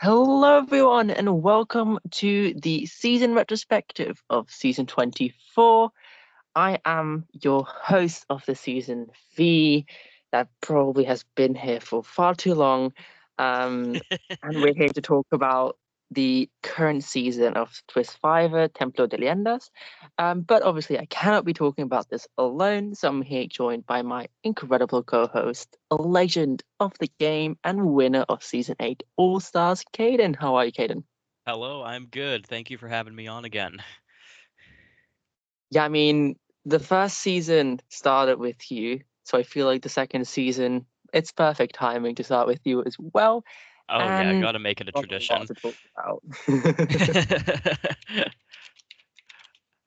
Hello, everyone, and welcome to the season retrospective of season 24. I am your host of the season, V, that probably has been here for far too long. And we're here to talk about the current season of Twistvivor, Templo de Leyendas. But obviously, I cannot be talking about this alone, so I'm here joined by my incredible co-host, a legend of the game and winner of Season 8 All-Stars, Kaiden. How are you, Kaiden? Hello, I'm good. Thank you for having me on again. Yeah, I mean, the first season started with you, so I feel like the second season, it's perfect timing to start with you as well. Oh yeah, And gotta make it a got a lot tradition. to talk about.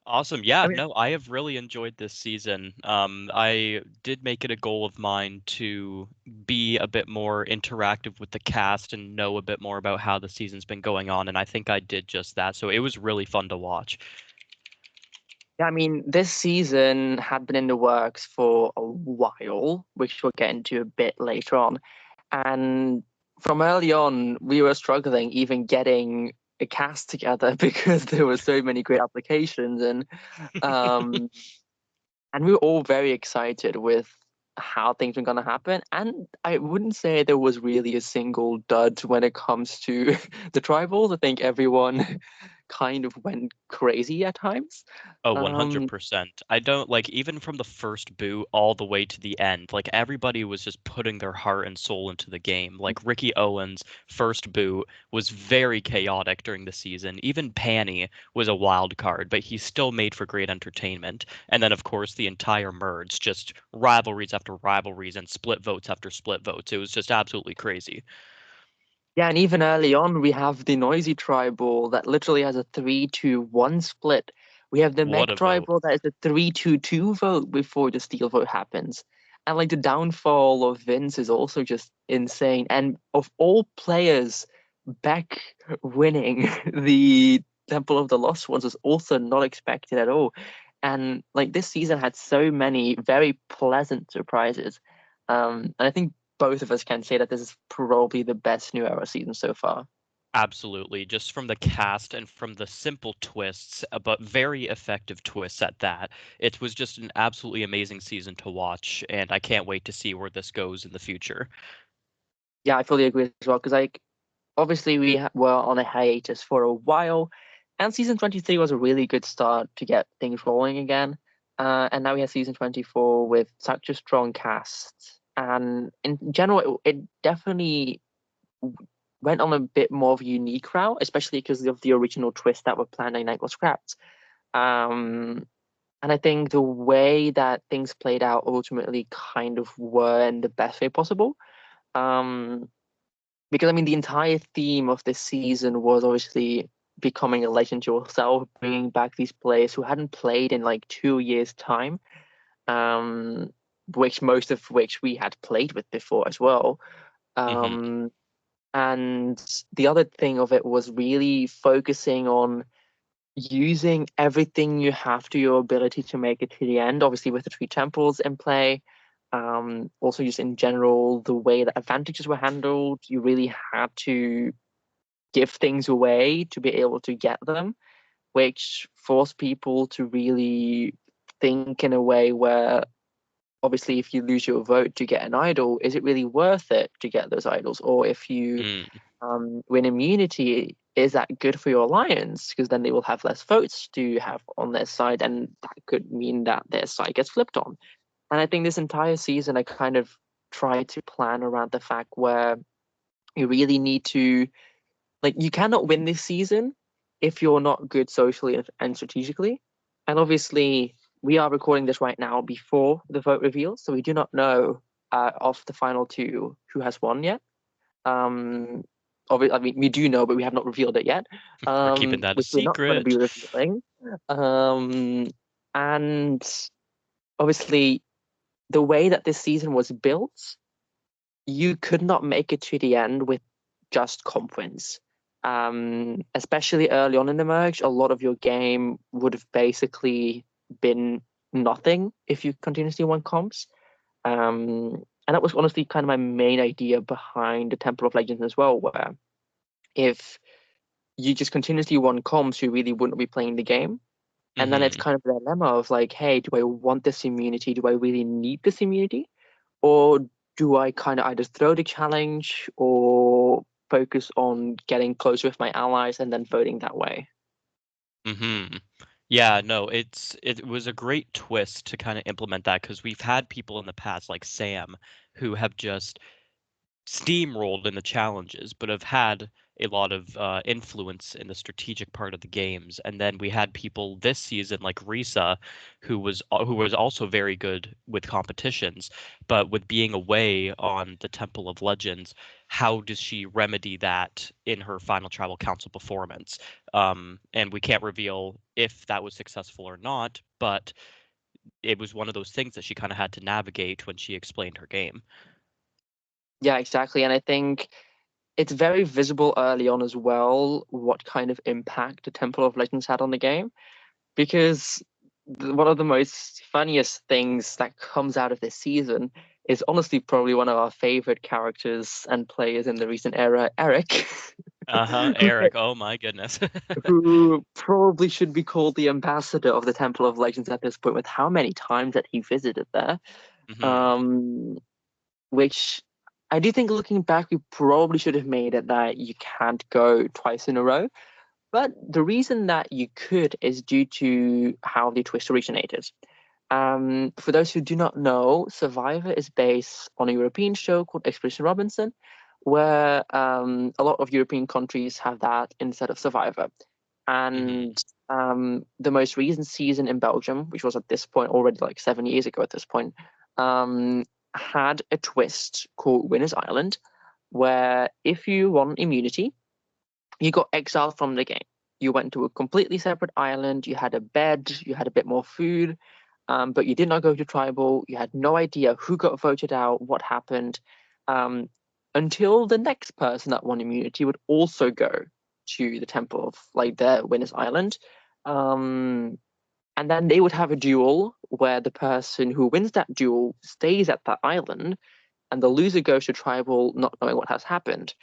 Awesome. Yeah, I mean, no, I have really enjoyed this season. I did make it a goal of mine to be a bit more interactive with the cast and know a bit more about how the season's been going on, and I think I did just that. So it was really fun to watch. yeah, I mean, this season had been in the works for a while, which we'll get into a bit later on. And from early on, we were struggling even getting a cast together because there were so many great applications um and we were all very excited with how things were going to happen. And I wouldn't say there was really a single dud when it comes to the tribals. I think everyone kind of went crazy at times. Oh, Um, 100%. I don't like even from the first boot all the way to the end. Like everybody was just putting their heart and soul into the game. Like Ricky Owens' first boot was very chaotic during the season. Even Panny was a wild card, but he still made for great entertainment. And then of course the entire merge, just rivalries after rivalries and split votes after split votes. It was just absolutely crazy. yeah, and even early on, we have the noisy tribal that literally has a 3-2-1 split. We have the What mech a vote. tribal that is a 3-2-2 vote before the steel vote happens. And like the downfall of Vince is also just insane. And of all players, Beck winning the Temple of the Lost Ones was also not expected at all. And like this season had so many very pleasant surprises. And I think both of us can say that this is probably the best New Era season so far. Absolutely. Just from the cast and from the simple twists, but very effective twists at that. It was just an absolutely amazing season to watch, and I can't wait to see where this goes in the future. Yeah, I fully agree as well. Because like obviously were on a hiatus for a while, and season 23 was a really good start to get things rolling again. And now we have season 24 with such a strong cast, and in general, it definitely went on a bit more of a unique route, especially because of the original twist that were planned and that was scrapped. Um, and I think the way that things played out ultimately kind of were in the best way possible. Um, because I mean, the entire theme of this season was obviously becoming a legend yourself, bringing back these players who hadn't played in like 2 years' time, um, which most of which we had played with before as well. Hmm. Um, and the other thing of it was really focusing on using everything you have to your ability to make it to the end, obviously with the three temples in play. Also, just in general, the way that advantages were handled, you really had to give things away to be able to get them, which forced people to really think in a way where obviously if you lose your vote to get an idol, is it really worth it to get those idols? Or if you Mm. win immunity, is that good for your alliance? Because then they will have less votes to have on their side, and that could mean that their side gets flipped on. And I think this entire season, I kind of tried to plan around the fact where you really need to, like, you cannot win this season if you're not good socially and strategically. And obviously, we are recording this right now before the vote reveals, so we do not know of the final two who has won yet. Um, I mean, we do know, but we have not revealed it yet. We're keeping that a Which we're not going to be secret. revealing. Um, and obviously, the way that this season was built, you could not make it to the end with just comp wins. Especially early on in the merge, a lot of your game would have basically been nothing if you continuously won comps. And that was honestly kind of my main idea behind the Temple of Legends as well, where if you just continuously won comps, you really wouldn't be playing the game. And then it's Hmm. kind of a dilemma of like, hey, do I want this immunity? Do I really need this immunity? Or do I kind of either throw the challenge or focus on getting closer with my allies and then voting that way? Hmm. Yeah, no, it was a great twist to kind of implement that because we've had people in the past like Sam who have just steamrolled in the challenges, but have had a lot of influence in the strategic part of the games. And then we had people this season like Risa, who was also very good with competitions, but with being away on the Temple of Legends, how does she remedy that in her final Tribal Council performance? And we can't reveal if that was successful or not, but it was one of those things that she kind of had to navigate when she explained her game. Yeah, exactly. And I think it's very visible early on as well what kind of impact the Temple of Legends had on the game. Because one of the most funniest things that comes out of this season is honestly probably one of our favorite characters and players in the recent era, Eric, Uh-huh, who Eric. Oh my goodness. who probably should be called the ambassador of the Temple of Legends at this point, with how many times that he visited there. Hmm. Um, which I do think looking back, we probably should have made it that you can't go twice in a row. But the reason that you could is due to how the twist originated. For those who do not know, Survivor is based on a European show called Expedition Robinson, where a lot of European countries have that instead of Survivor. Hmm. And the most recent season in Belgium, which was at this point already like 7 years ago at this point, um, had a twist called Winner's Island, where if you won immunity, you got exiled from the game. You went to a completely separate island. You had a bed. You had a bit more food, but you did not go to tribal. You had no idea who got voted out, what happened, um, until the next person that won immunity would also go to the temple of like the Winners Island. Um, and then they would have a duel where the person who wins that duel stays at that island, and the loser goes to tribal, not knowing what has happened.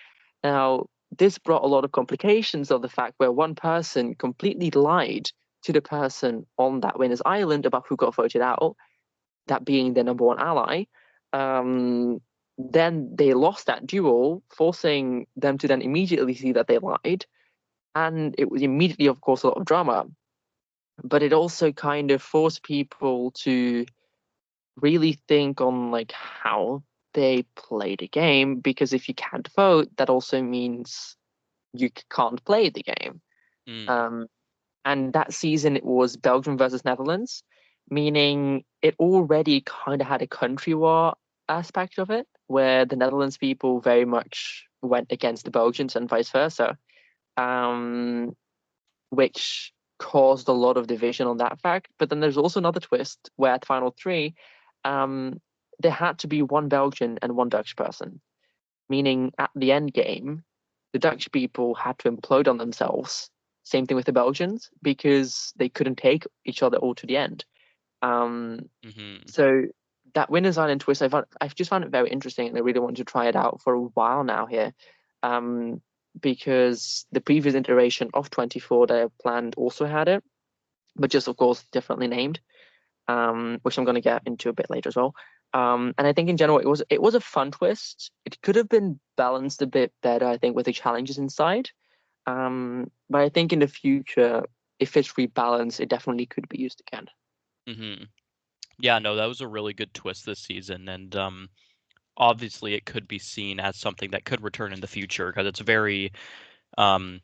Now, this brought a lot of complications of the fact where one person completely lied to the person on that winner's island about who got voted out, that being their number one ally. Um, then they lost that duel, forcing them to then immediately see that they lied. And it was immediately, of course, a lot of drama. But it also kind of forced people to really think on like how they play the game, because if you can't vote, that also means you can't play the game. Mm. Um, and that season it was Belgium versus Netherlands, meaning it already kind of had a country war aspect of it, where the Netherlands people very much went against the Belgians and vice versa, um, which caused a lot of division on that fact. But then there's also another twist where at Final Three, um, there had to be one Belgian and one Dutch person, meaning at the end game, the Dutch people had to implode on themselves. Same thing with the Belgians because they couldn't take each other all to the end. Um, Hmm. so that Winners Island twist, I've just found it very interesting, and I really wanted to try it out for a while now here, um, because the previous iteration of 24 that I planned also had it, but just of course differently named, which I'm going to get into a bit later as well. And I think in general it was a fun twist. It could have been balanced a bit better, I think, with the challenges inside. But I think in the future, if it's rebalanced, it definitely could be used again. Hmm. Yeah, no, that was a really good twist this season, and obviously it could be seen as something that could return in the future because it's very um,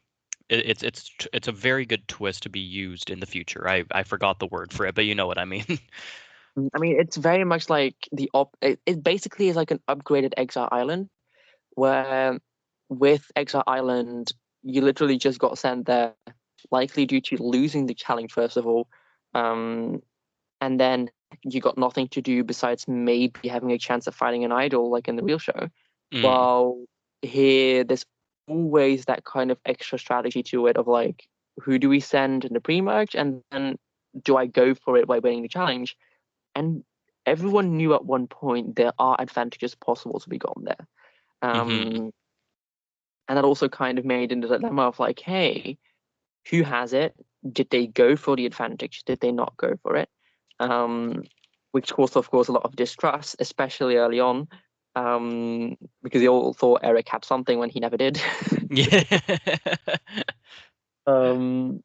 it's a very good twist to be used in the future. I forgot the word for it, but you know what I mean. I mean, it's very much like it basically is like an upgraded Exile Island, where with Exile Island, you literally just got sent there, likely due to losing the challenge, first of all. Um, and then you got nothing to do besides maybe having a chance of fighting an idol like in the real show. Mm, While here, there's always that kind of extra strategy to it of like, who do we send in the pre-merge, and then do I go for it by winning the challenge? And everyone knew at one point there are advantages possible to be gotten there. hmm. Um, And that also kind of made into the dilemma of like, hey, who has it? Did they go for the advantage? Did they not go for it? Um, which caused, of course, a lot of distrust, especially early on, because they all thought Eric had something when he never did. Yeah. um,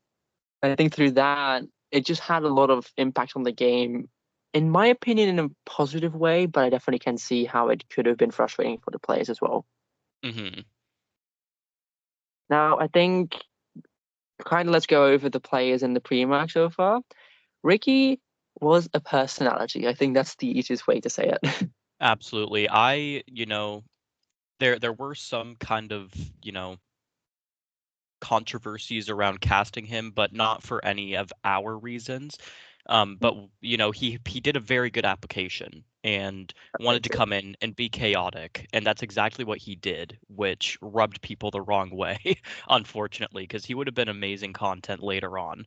I think through that, it just had a lot of impact on the game, in my opinion, in a positive way, but I definitely can see how it could have been frustrating for the players as well. hmm Now, I think kind of let's go over the players in the pre-match so far. Ricky was a personality. I think that's the easiest way to say it. Absolutely. There were some kind of, you know, controversies around casting him, but not for any of our reasons. But he did a very good application and That's very wanted to true. come in and be chaotic, and that's exactly what he did, which rubbed people the wrong way, unfortunately, because he would have been amazing content later on.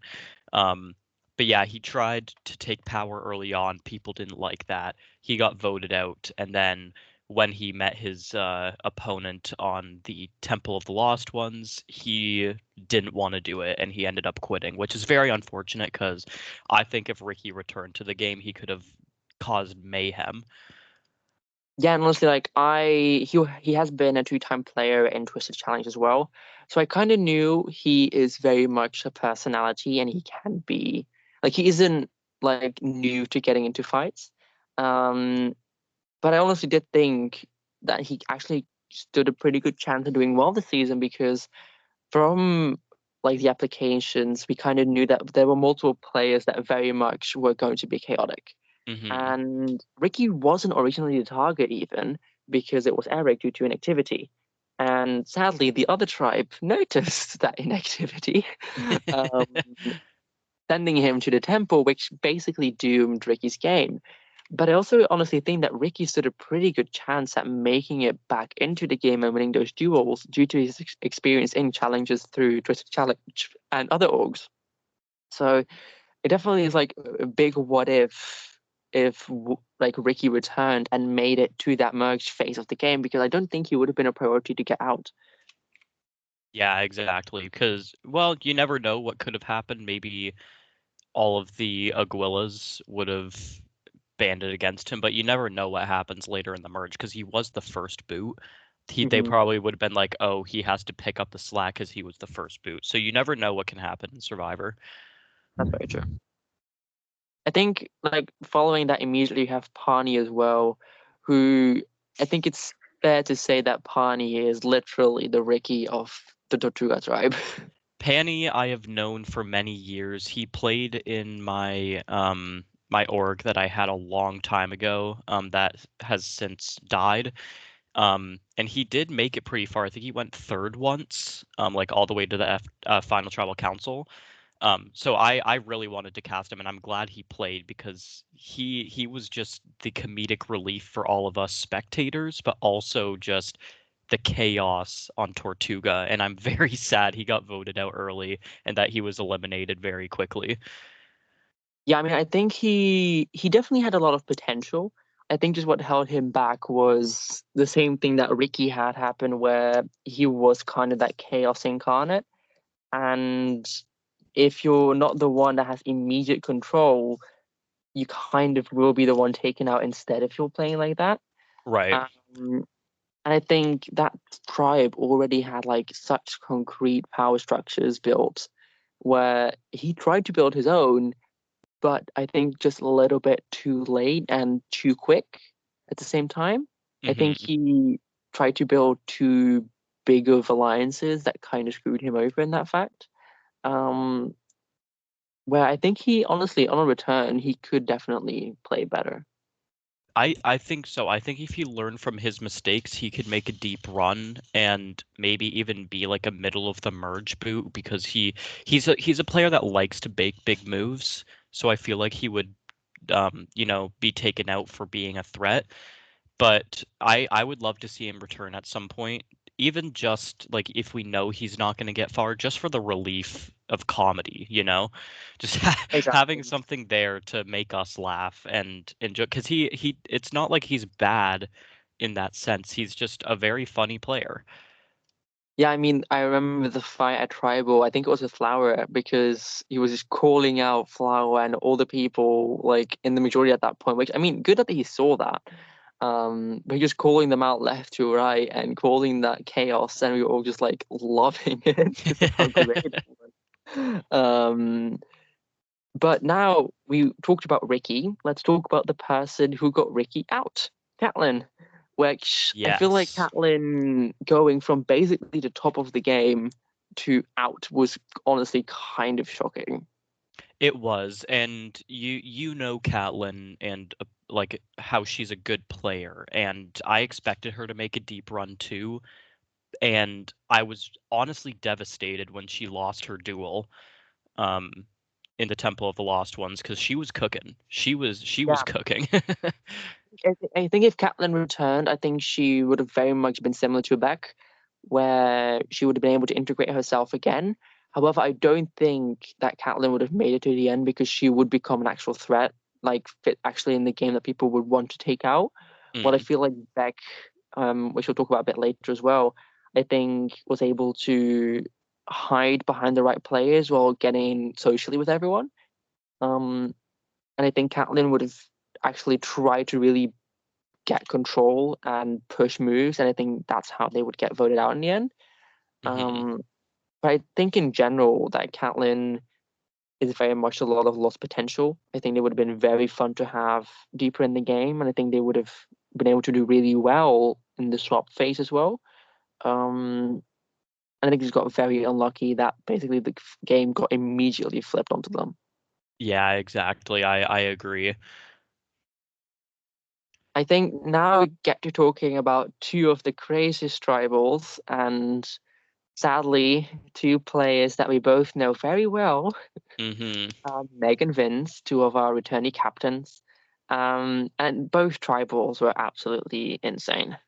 Um, but yeah, he tried to take power early on. People didn't like that. He got voted out, and then when he met his opponent on the Temple of the Lost Ones, he didn't want to do it, and he ended up quitting, which is very unfortunate because I think if Ricky returned to the game, he could have caused mayhem. Yeah, and honestly, like he has been a two-time player in Twisted Challenge as well. So I kind of knew he is very much a personality and he can be like he isn't like new to getting into fights. Um, but I honestly did think that he actually stood a pretty good chance of doing well this season because from like the applications, we kind of knew that there were multiple players that very much were going to be chaotic. hmm And Ricky wasn't originally the target even because it was Eric due to inactivity. And sadly, the other tribe noticed that inactivity, um, sending him to the temple, which basically doomed Ricky's game. But I also honestly think that Ricky stood a pretty good chance at making it back into the game and winning those duels due to his experience in challenges through Twisted Challenge and other orgs. So it definitely is like a big what if like Ricky returned and made it to that merged phase of the game because I don't think he would have been a priority to get out. Yeah, exactly. Because, well, you never know what could have happened. Maybe all of the Aguilas would have banded against him, but you never know what happens later in the merge because he was the first boot. They Hmm. probably would have been like, oh, he has to pick up the slack because he was the first boot. So you never know what can happen in Survivor. That's very true. I think like following that immediately you have Pani as well, who I think it's fair to say that Pani is literally the Ricky of the Tortuga tribe. Panny, I have known for many years. He played in my org that I had a long time ago, that has since died. And he did make it pretty far. I think he went third once, like all the way to the final tribal council. So I really wanted to cast him, and I'm glad he played because he was just the comedic relief for all of us spectators, but also just the chaos on Tortuga. And I'm very sad he got voted out early and that he was eliminated very quickly. Yeah, I mean, I think he definitely had a lot of potential. I think just what held him back was the same thing that Ricky had happen, where he was kind of that chaos incarnate. And if you're not the one that has immediate control, you kind of will be the one taken out instead if you're playing like that. Right. Um, and I think that tribe already had like such concrete power structures built, where he tried to build his own but I think just a little bit too late and too quick at the same time. I think hmm he tried to build too big of alliances that kind of screwed him over in that fact. Um, where I think he honestly, on a return, he could definitely play better. I think so. I think if he learned from his mistakes, he could make a deep run and maybe even be like a middle of the merge boot because he's a player that likes to bake big moves. So I feel like he would be taken out for being a threat. But I would love to see him return at some point, even just like if we know he's not going to get far, just for the relief of comedy, just having Exactly. something there to make us laugh and enjoy. Because it's not like he's bad in that sense. He's just a very funny player. Yeah, I mean, I remember the fight at Tribal. I think it was with Flower because he was just calling out Flower and all the people like in the majority at that point. Which I mean, good that he saw that. But just calling them out left to right and calling that chaos, and we were all just like loving it because of how great it was. But now we talked about Ricky. Let's talk about the person who got Ricky out, Catelyn. Which I feel like Yes. Catelyn going from basically the top of the game to out was honestly kind of shocking. It was, and you know Catelyn and like how she's a good player, and I expected her to make a deep run too, and I was honestly devastated when she lost her duel um in the Temple of the Lost Ones because she was cooking. She was cooking. I think if Catelyn returned, I think she would have very much been similar to Beck, where she would have been able to integrate herself again. However, I don't think that Catelyn would have made it to the end because she would become an actual threat, like fit actually in the game that people would want to take out. What I Mm, feel like Beck, which we'll talk about a bit later as well, I think was able to hide behind the right players while getting socially with everyone. Um, and I think Catelyn would have actually tried to really get control and push moves, and I think that's how they would get voted out in the end. hmm. Um, but I think in general that Catelyn is very much a lot of lost potential. I think they would have been very fun to have deeper in the game, and I think they would have been able to do really well in the swap phase as well. Um, and I think he's got very unlucky that basically the game got immediately flipped onto them. Yeah, exactly. I agree. I think now we get to talking about two of the craziest tribals, and sadly, two players that we both know very well, Hmm. Meg and Vince, two of our returnee captains. And both tribals were absolutely insane.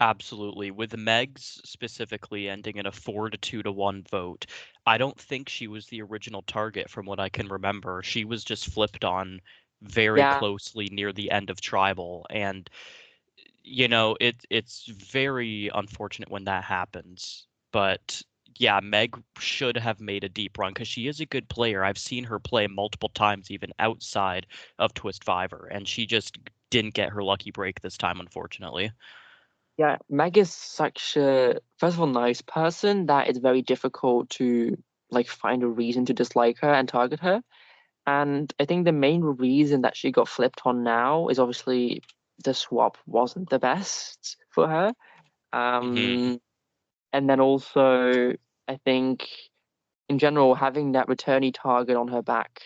Absolutely. With Meg's specifically ending in a 4 to 2 to 1 vote, I don't think she was the original target from what I can remember. She was just flipped on very Yeah, closely near the end of Tribal, and it's very unfortunate when that happens. But yeah, Meg should have made a deep run because she is a good player. I've seen her play multiple times even outside of Twistvivor, and she just didn't get her lucky break this time, unfortunately. yeah. Meg is such a, first of all, nice person that it's very difficult to like find a reason to dislike her and target her. And I think the main reason that she got flipped on now is obviously the swap wasn't the best for her. Hmm. Um, and then also, I think in general, having that returnee target on her back,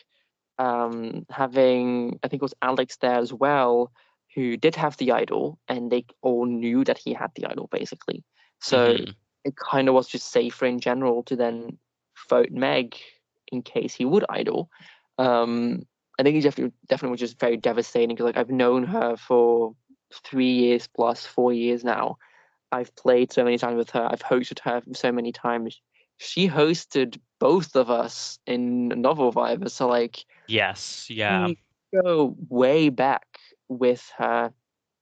having, I think it was Alex there as well, who did have the idol, and they all knew that he had the idol basically. So Hmm. it kind of was just safer in general to then vote Meg in case he would idol. Um, I think he definitely was just very devastating because like I've known her for 3 years plus, 4 years now. I've played so many times with her. I've hosted her so many times. She hosted both of us in Novel Vibe. So like Yes, yeah. we go way back with her,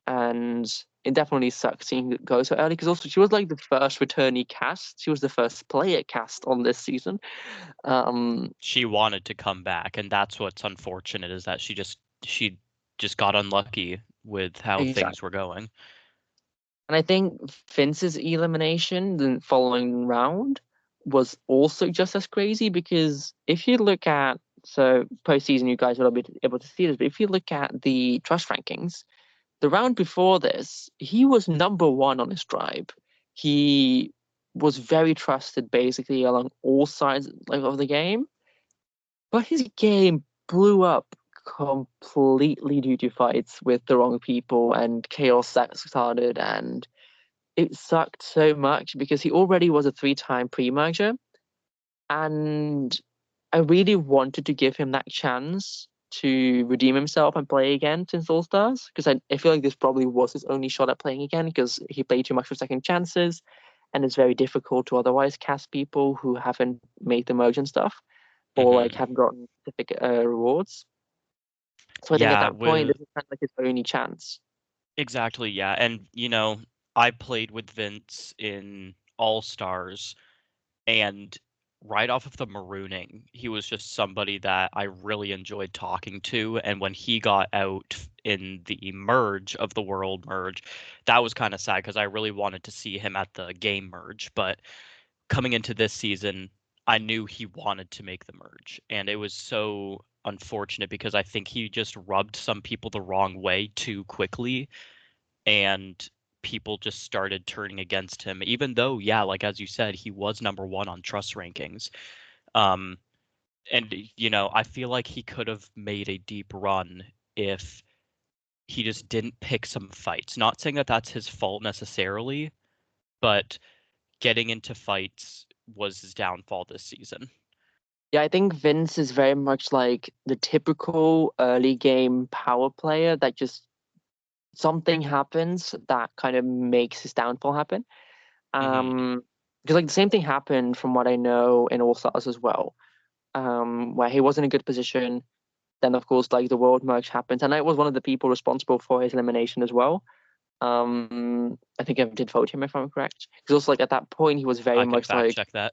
and it definitely sucks seeing it go so early because also she was like the first returnee cast. She was the first player cast on this season. Um, She wanted to come back, and that's what's unfortunate is that she just got unlucky with how things exactly. were going. And I think Vince's elimination the following round was also just as crazy because if you look at, so postseason, you guys will be able to see this, but if you look at the trust rankings, the round before this, he was number one on his tribe. He was very trusted basically along all sides like of the game, but his game blew up completely due to fights with the wrong people and chaos that started, and it sucked so much because he already was a three-time pre-merger, and I really wanted to give him that chance to redeem himself and play again since All Stars because I feel like this probably was his only shot at playing again because he played too much for second chances, and it's very difficult to otherwise cast people who haven't made the merge and stuff or like Hmm. haven't gotten specific rewards. So I think at Yeah, that point, with this is kind of like his only chance. exactly, yeah. And I played with Vince in All-Stars, and right off of the marooning, he was just somebody that I really enjoyed talking to. And when he got out in the merge of the world merge, that was kind of sad because I really wanted to see him at the game merge. But coming into this season, I knew he wanted to make the merge. And it was so unfortunate because I think he just rubbed some people the wrong way too quickly. And people just started turning against him, even though, yeah, like as you said, he was number one on trust rankings. Um, and I feel like he could have made a deep run if he just didn't pick some fights. Not saying that that's his fault necessarily, but getting into fights was his downfall this season. Yeah, I think Vince is very much like the typical early game power player that just something happens that kind of makes his downfall happen. Hmm. Because like the same thing happened from what I know in All Stars as well, where he was in a good position. Then of course like the world merge happens, and I was one of the people responsible for his elimination as well. I think I did vote him if I'm correct. Because also like at that point he was very I can much fact like check that.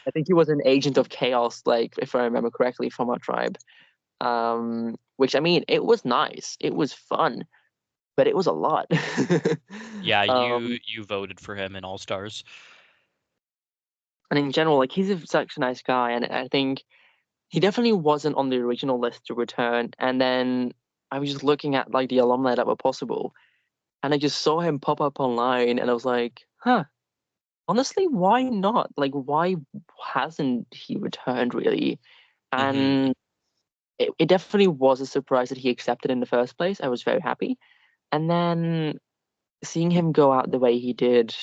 I think he was an agent of chaos, like if I remember correctly from our tribe. Which I mean it was nice, it was fun, but it was a lot. Yeah, um, you voted for him in All Stars. and in general, like such a nice guy, and I think he definitely wasn't on the original list to return. And then I was just looking at like the alumni that were possible, and I just saw him pop up online, and I was like, huh, honestly, why not? Like, why hasn't he returned really? Hmm. And it definitely was a surprise that he accepted in the first place. I was very happy. And then seeing him go out the way he did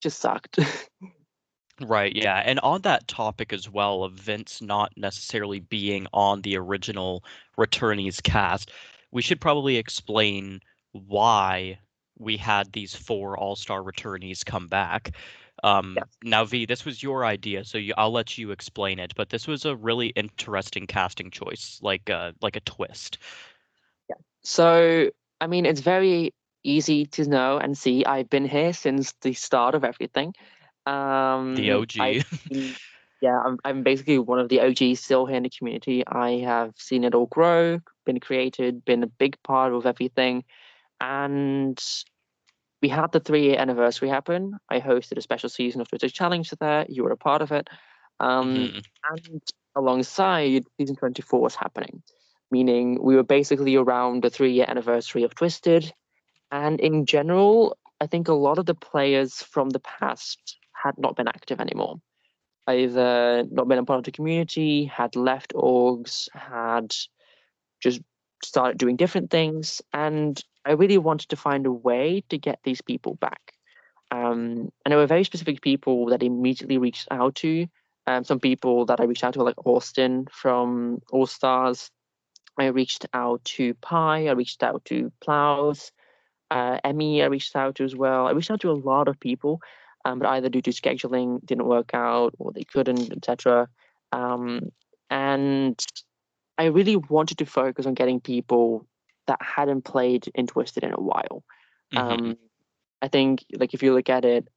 just sucked. Right, yeah. And on that topic as well of Vince not necessarily being on the original Returnees cast, we should probably explain why we had these four All-Star returnees come back. Yeah. Now, V, this was your idea, so I'll let you explain it, but this was a really interesting casting choice, like a twist. So, I mean, it's very easy to know and see. I've been here since the start of everything. The I've OG. been, yeah, I'm basically one of the OGs still here in the community. I have seen it all grow, been created, been a big part of everything. And we had the 3-year anniversary happen. I hosted a special season of Twitter Challenge there. You were a part of it. Hmm. And alongside, season 24 was happening, meaning we were basically around the 3-year anniversary of Twisted. And in general, I think a lot of the players from the past had not been active anymore. Either not been a part of the community, had left orgs, had just started doing different things. And I really wanted to find a way to get these people back. And there were very specific people that I immediately reached out to. Some people that I reached out to, like Austin from All Stars. I reached out to Pi. I reached out to Plows. Emmy, I reached out to as well. I reached out to a lot of people, but either due to scheduling didn't work out or they couldn't, etc. Um, and I really wanted to focus on getting people that hadn't played in Twisted in a while. Hmm. Um, I think, like, if you look at it,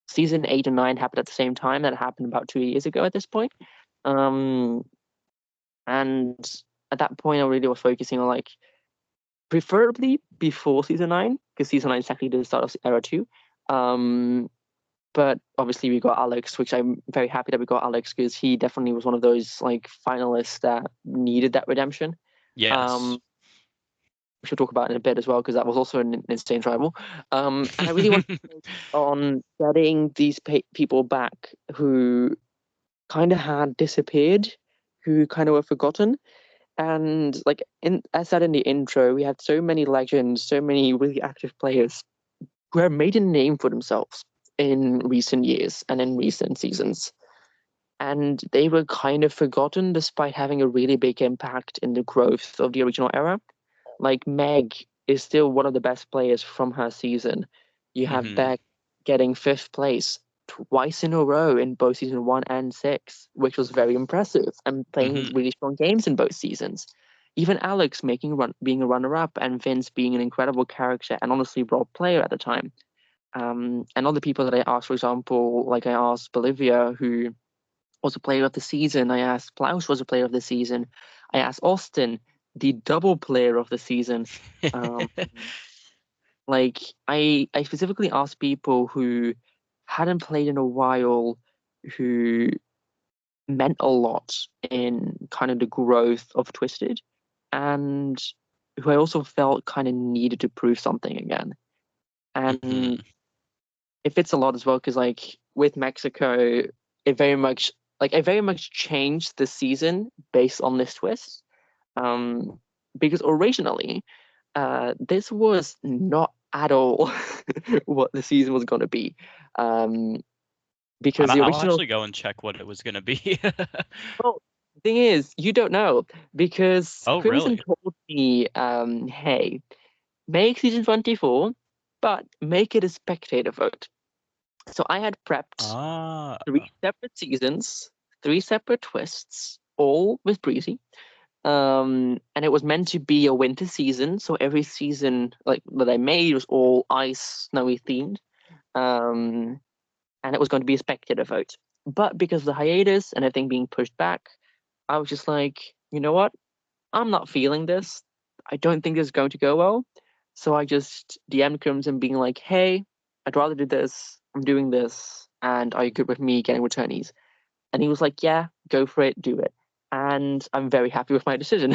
season 8 and 9 happened at the same time. That happened about 2 years ago at this point. Um, and at that point, I really was focusing on like preferably before season 9, because season 9 is actually the start of era two. Um, but obviously we got Alex, which I'm very happy that we got Alex because he definitely was one of those like finalists that needed that redemption. Yes. Um, we should talk about it in a bit as well because that was also an insane rival. And I really want to focus on getting these people back who kind of had disappeared, who kind of were forgotten. And like in as said in the intro, we had so many legends, so many really active players who have made a name for themselves in recent years and in recent seasons. And they were kind of forgotten despite having a really big impact in the growth of the original era. Like Meg is still one of the best players from her season. You have Hmm. Beck getting fifth place twice in a row in both season 1 and 6, which was very impressive, and playing Hmm. really strong games in both seasons. Even Alex being a runner up, and Vince being an incredible character and honestly role player at the time. And other people that I asked, for example, like I asked Bolivia, who was a player of the season. I asked Plaus was a player of the season. I asked Austin, the double player of the season. Um, like I specifically asked people who hadn't played in a while, who meant a lot in kind of the growth of Twisted, and who I also felt kind of needed to prove something again. And Mhm. it fits a lot as well because like with Mexico, it very much like I very much changed the season based on this twist. Um, because originally, this was not at all what the season was going to be. Um, because the I'll original, actually go and check what it was gonna be. well, thing is, you don't know because Oh, Crimson really? told me, hey, make season 24, but make it a spectator vote. So I had prepped Ah. three separate seasons, three separate twists, all with Breezy. And it was meant to be a winter season, so every season like that I made was all ice, snowy themed. Um, and it was going to be a spectator vote. But because of the hiatus and everything being pushed back, I was just like, you know what? I'm not feeling this. I don't think this is going to go well. So I just DM'd Crimson being like, hey, I'd rather do this. I'm doing this. And are you good with me getting returnees? And he was like, yeah, go for it, do it. And I'm very happy with my decision.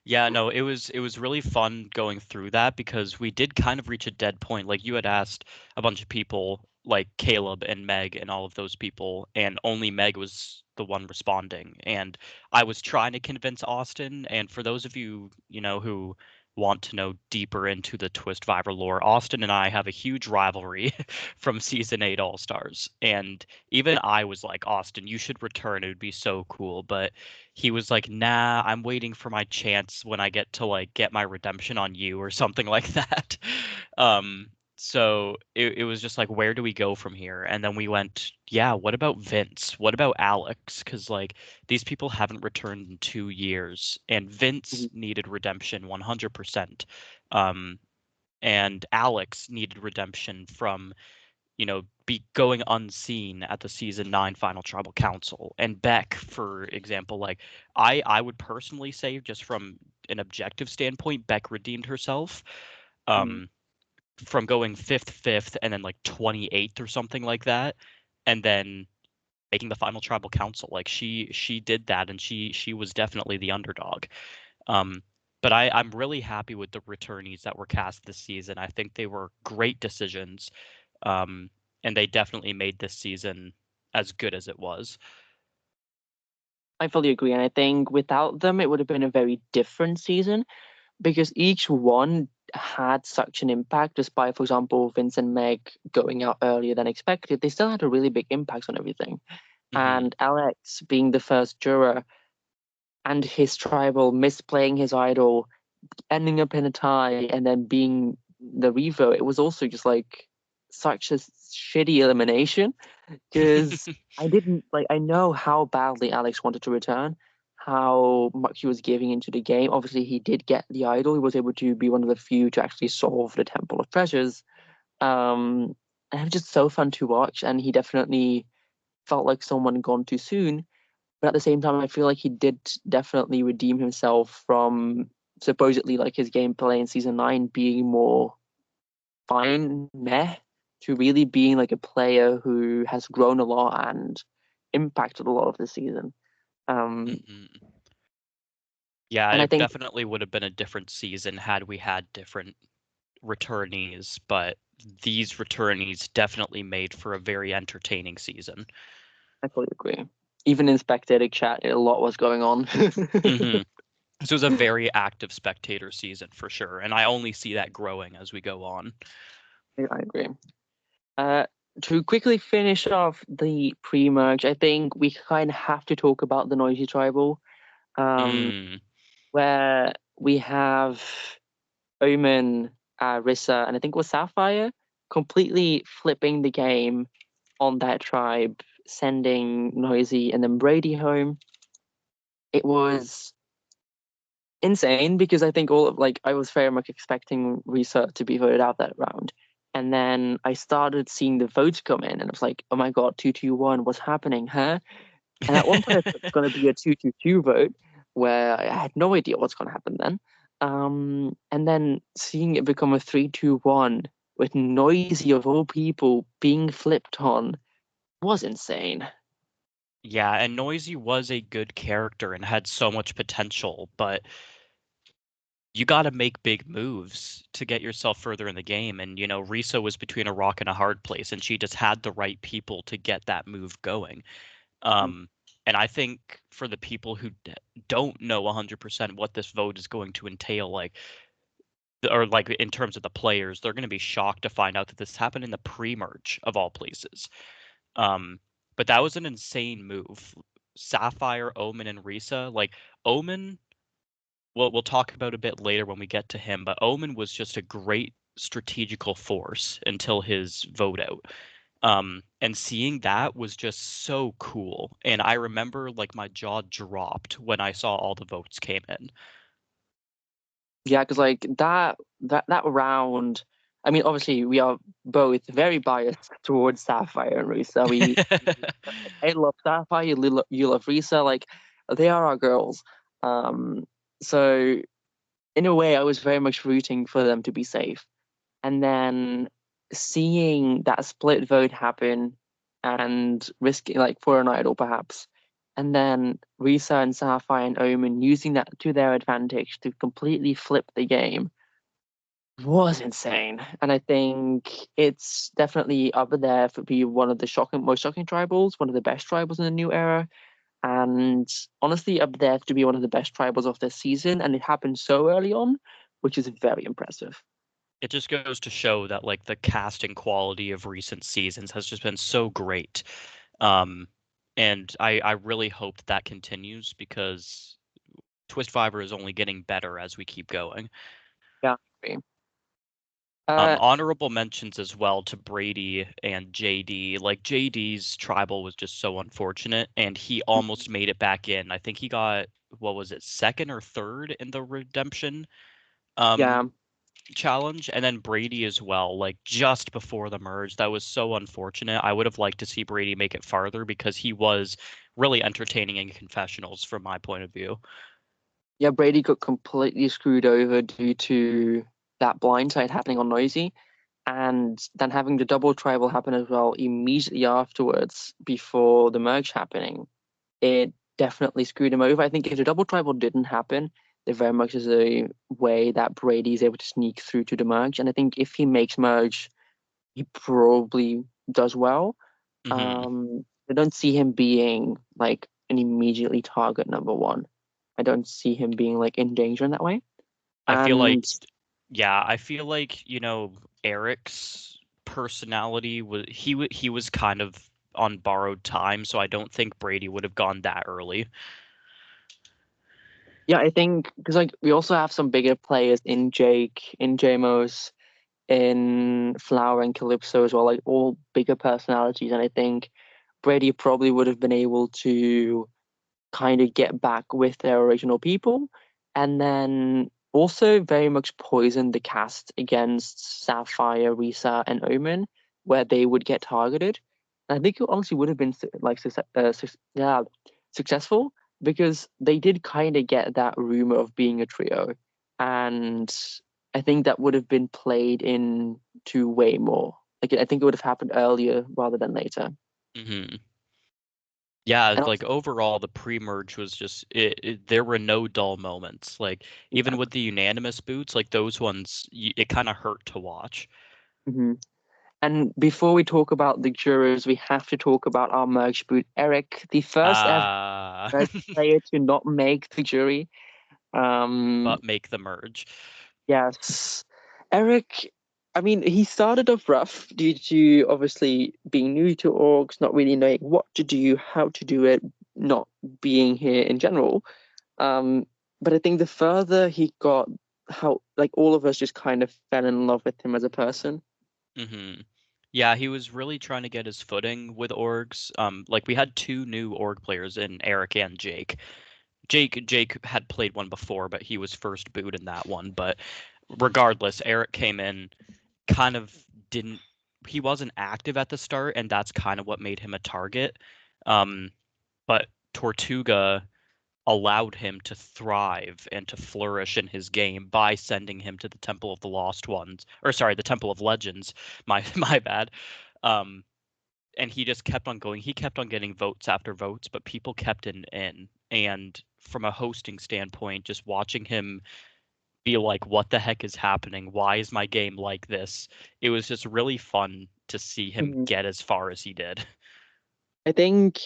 Yeah, no, it was really fun going through that because we did kind of reach a dead point. Like you had asked a bunch of people, like Caleb and Meg and all of those people, and only Meg was the one responding. And I was trying to convince Austin, and for those of you, who want to know deeper into the Twistvivor lore, Austin and I have a huge rivalry from season 8 All-Stars. And even I was like, Austin, you should return. It would be so cool. But he was like, "Nah, I'm waiting for my chance when I get to like get my redemption on you or something like that." So it was just like, where do we go from here? And then we went, yeah, what about Vince? What about Alex? Because like these people haven't returned in 2 years, and Vince needed redemption 100%. Um, and Alex needed redemption from be going unseen at the season 9 final tribal council. And Beck, for example, like I would personally say, just from an objective standpoint, Beck redeemed herself Mhm. um from going fifth and then like 28th or something like that, and then making the final tribal council. Like she did that, and she was definitely the underdog. um but I'm really happy with the returnees that were cast this season. I think they were great decisions, um, and they definitely made this season as good as it was. I fully agree. And I think without them, it would have been a very different season because each one had such an impact. Despite, for example, Vince and Meg going out earlier than expected, they still had a really big impact on everything. Hmm. And Alex being the first juror and his tribal misplaying his idol, ending up in a tie, and then being the revo, it was also just like such a shitty elimination because I didn't like, I know how badly Alex wanted to return, how much he was giving into the game. Obviously, he did get the idol. He was able to be one of the few to actually solve the Temple of Treasures. And it was just so fun to watch. And he definitely felt like someone gone too soon. But at the same time, I feel like he did definitely redeem himself from supposedly like his gameplay in season 9 being more fine, meh, to really being like a player who has grown a lot and impacted a lot of the season. Um, Hmm. Yeah, and I it think definitely would have been a different season had we had different returnees, but these returnees definitely made for a very entertaining season. I fully agree. Even in spectator chat, a lot was going on. Hmm. This was a very active spectator season for sure, and I only see that growing as we go on. I agree. Uh, to quickly finish off the pre-merge, I think we kind of have to talk about the noisy tribal, um, Mm. where we have Omen, Rissa, and I think it was Sapphire completely flipping the game on that tribe, sending Noisy and then Brady home. It was insane because I think all of like I was very much expecting Rissa to be voted out that round. And then I started seeing the votes come in, and I was like, oh my God, 2-2-1, what's happening, huh? And at one point, I thought it was going to be a 2-2-2 vote where I had no idea what's going to happen then. And then seeing it become a 3-2-1 with Noisy of all people being flipped on was insane. Yeah, and Noisy was a good character and had so much potential, but you got to make big moves to get yourself further in the game. And, Risa was between a rock and a hard place, and she just had the right people to get that move going. Um, and I think for the people who don't know 100% what this vote is going to entail, or like in terms of the players, they're going to be shocked to find out that this happened in the pre-merge of all places. Um, but that was an insane move. Sapphire, Omen, and Risa. Like Omen, we'll talk about a bit later when we get to him, but Omen was just a great strategical force until his vote out. And seeing that was just so cool. And I remember like my jaw dropped when I saw all the votes came in. Yeah, because like that round, I mean, obviously we are both very biased towards Sapphire and Risa. I love Sapphire, you love Risa, like they are our girls. Um, so in a way, I was very much rooting for them to be safe. And then seeing that split vote happen and risking like for an idol perhaps, and then Risa and Sapphire and Omen using that to their advantage to completely flip the game was insane. And I think it's definitely up there for being one of the most shocking tribals, one of the best tribals in the new era, and honestly up there to be one of the best tribals of this season. And it happened so early on, which is very impressive. It just goes to show that like the casting quality of recent seasons has just been so great. Um, and I really hope that that continues because Twistvivor is only getting better as we keep going. Yeah. I agree. Uh, Honorable mentions as well to Brady and JD. Like JD's tribal was just so unfortunate, and he almost made it back in. I think he got, what was it, second or third in the redemption um yeah, challenge, and then Brady as well, like just before the merge. That was so unfortunate. I would have liked to see Brady make it farther because he was really entertaining in confessionals from my point of view. yeah. Brady got completely screwed over due to that blindside happening on Noisy, and then having the double tribal happen as well immediately afterwards before the merge happening. It definitely screwed him over. I think if the double tribal didn't happen, there very much is a way that Brady is able to sneak through to the merge. And I think if he makes merge, he probably does well. Hmm. I don't see him being like an immediately target number one. I don't see him being like in danger in that way. I feel like And Yeah, I feel like, Eric's personality he was kind of on borrowed time, so I don't think Brady would have gone that early. yeah, I think because like we also have some bigger players in Jake, in JMOS, in Flower and Calypso as well, like all bigger personalities. And I think Brady probably would have been able to kind of get back with their original people, and then also very much poison the cast against Sapphire, Risa, and Omen, where they would get targeted. And I think it honestly would have been like yeah, successful because they did kind of get that rumor of being a trio, and I think that would have been played into way more. Like I think it would have happened earlier rather than later. Hmm. Yeah, And like also, overall the pre-merge was just there were no dull moments. Like even yeah. with the unanimous boots, like those ones it kind of hurt to watch. Mhm. And before we talk about the jurors, we have to talk about our merge boot, Eric, the first ever Uh merge player to not make the jury. Um, but make the merge. yes, Eric. I mean, he started off rough due to obviously being new to orgs, not really knowing what to do, how to do it, not being here in general. Um, but I think the further he got, how like all of us just kind of fell in love with him as a person. Hmm. Yeah, he was really trying to get his footing with orgs. Like we had two new org players in Eric and Jake. Jake had played one before, but he was first boot in that one. But regardless, Eric came in kind of didn't he wasn't active at the start, and that's kind of what made him a target. Um, but Tortuga allowed him to thrive and to flourish in his game by sending him to the Temple of the Lost Ones, or sorry, the Temple of Legends. My my bad. Um, and he just kept on going. He kept on getting votes after votes, but people kept in. And from a hosting standpoint, just watching him be like, what the heck is happening? Why is my game like this? It was just really fun to see him Mhm. get as far as he did. I think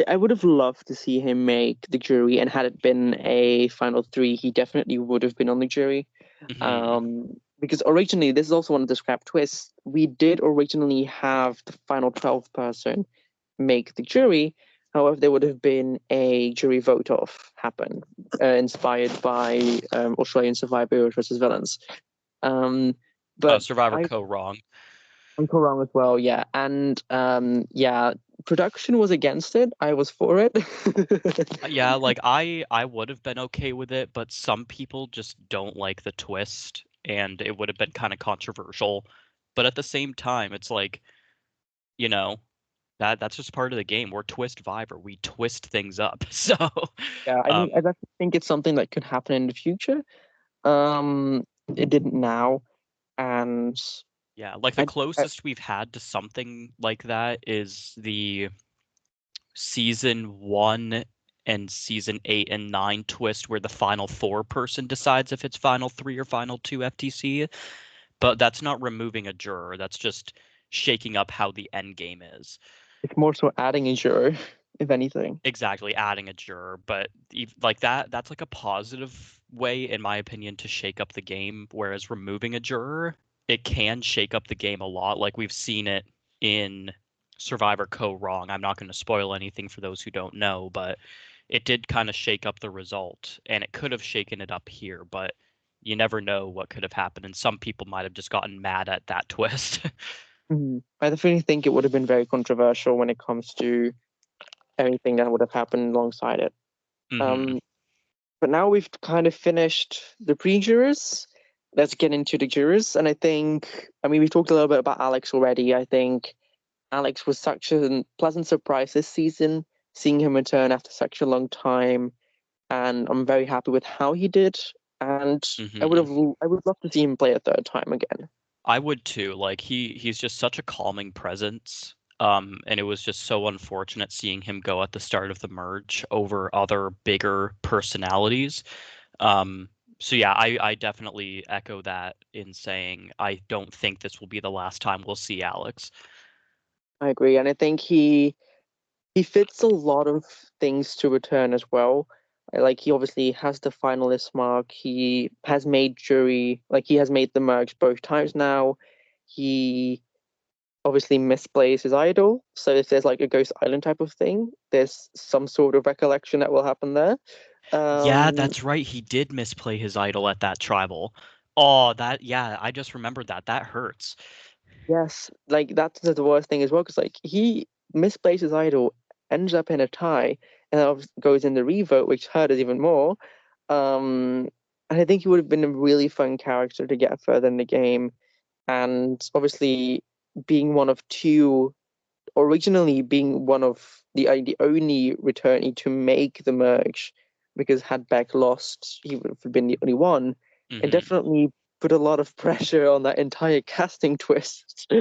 I would have loved to see him make the jury, and had it been a final three, he definitely would have been on the jury. Hmm. Because originally, this is also one of the scrap twists. We did originally have the final 12 person make the jury. However, there would have been a jury vote off happen, inspired by Australian Survivor versus Villains. Um, Oh, but Survivor I Co. wrong. I'm wrong as well, yeah. And yeah, production was against it. I was for it. Yeah, like I would have been okay with it, but some people just don't like the twist, and it would have been kind of controversial. But at the same time, it's like, you know, that's just part of the game. We're Twistvivor. We twist things up. So, Yeah, I um, definitely think it's something that could happen in the future. It didn't now, and yeah, like the I closest we've had to something like that is the season 1 and season 8 and 9 twist where the final 4 person decides if it's final 3 or final 2 FTC. But that's not removing a juror. That's just shaking up how the end game is. it's more so adding a juror, if anything. Exactly, adding a juror, but like that's like a positive way, in my opinion, to shake up the game. Whereas removing a juror, it can shake up the game a lot. Like we've seen it in Survivor Co. Wrong. I'm not going to spoil anything for those who don't know, but it did kind of shake up the result, and it could have shaken it up here, but you never know what could have happened, and some people might have just gotten mad at that twist. Mhm. I definitely think it would have been very controversial when it comes to anything that would have happened alongside it. Hmm. Um, but now we've kind of finished the pre-jurors. Let's get into the jurors. And I mean, we've talked a little bit about Alex already. I think Alex was such a pleasant surprise this season, seeing him return after such a long time. And I'm very happy with how he did. And Hmm. I would love to see him play a third time again. I would too. Like he's just such a calming presence. And it was just so unfortunate seeing him go at the start of the merge over other bigger personalities. Um, so yeah, I definitely echo that in saying I don't think this will be the last time we'll see Alex. I agree. And I think he fits a lot of things to return as well. Like he obviously has the finalist mark. He has made jury, like he has made the merge both times now. He obviously misplays his idol. So if there's like a Ghost Island type of thing, there's some sort of recollection that will happen there. Yeah, Um, that's right. He did misplay his idol at that tribal. Oh, that yeah, I just remembered that. That hurts. yes, like that's the worst thing as well, because like he misplays his idol, ends up in a tie, and then goes in the revote, which hurt us even more. And I think he would have been a really fun character to get further in the game. And obviously, being one of two, originally being one of the only returnee to make the merge, because had Beck lost, he would have been the only one. It Hmm. definitely put a lot of pressure on that entire casting twist,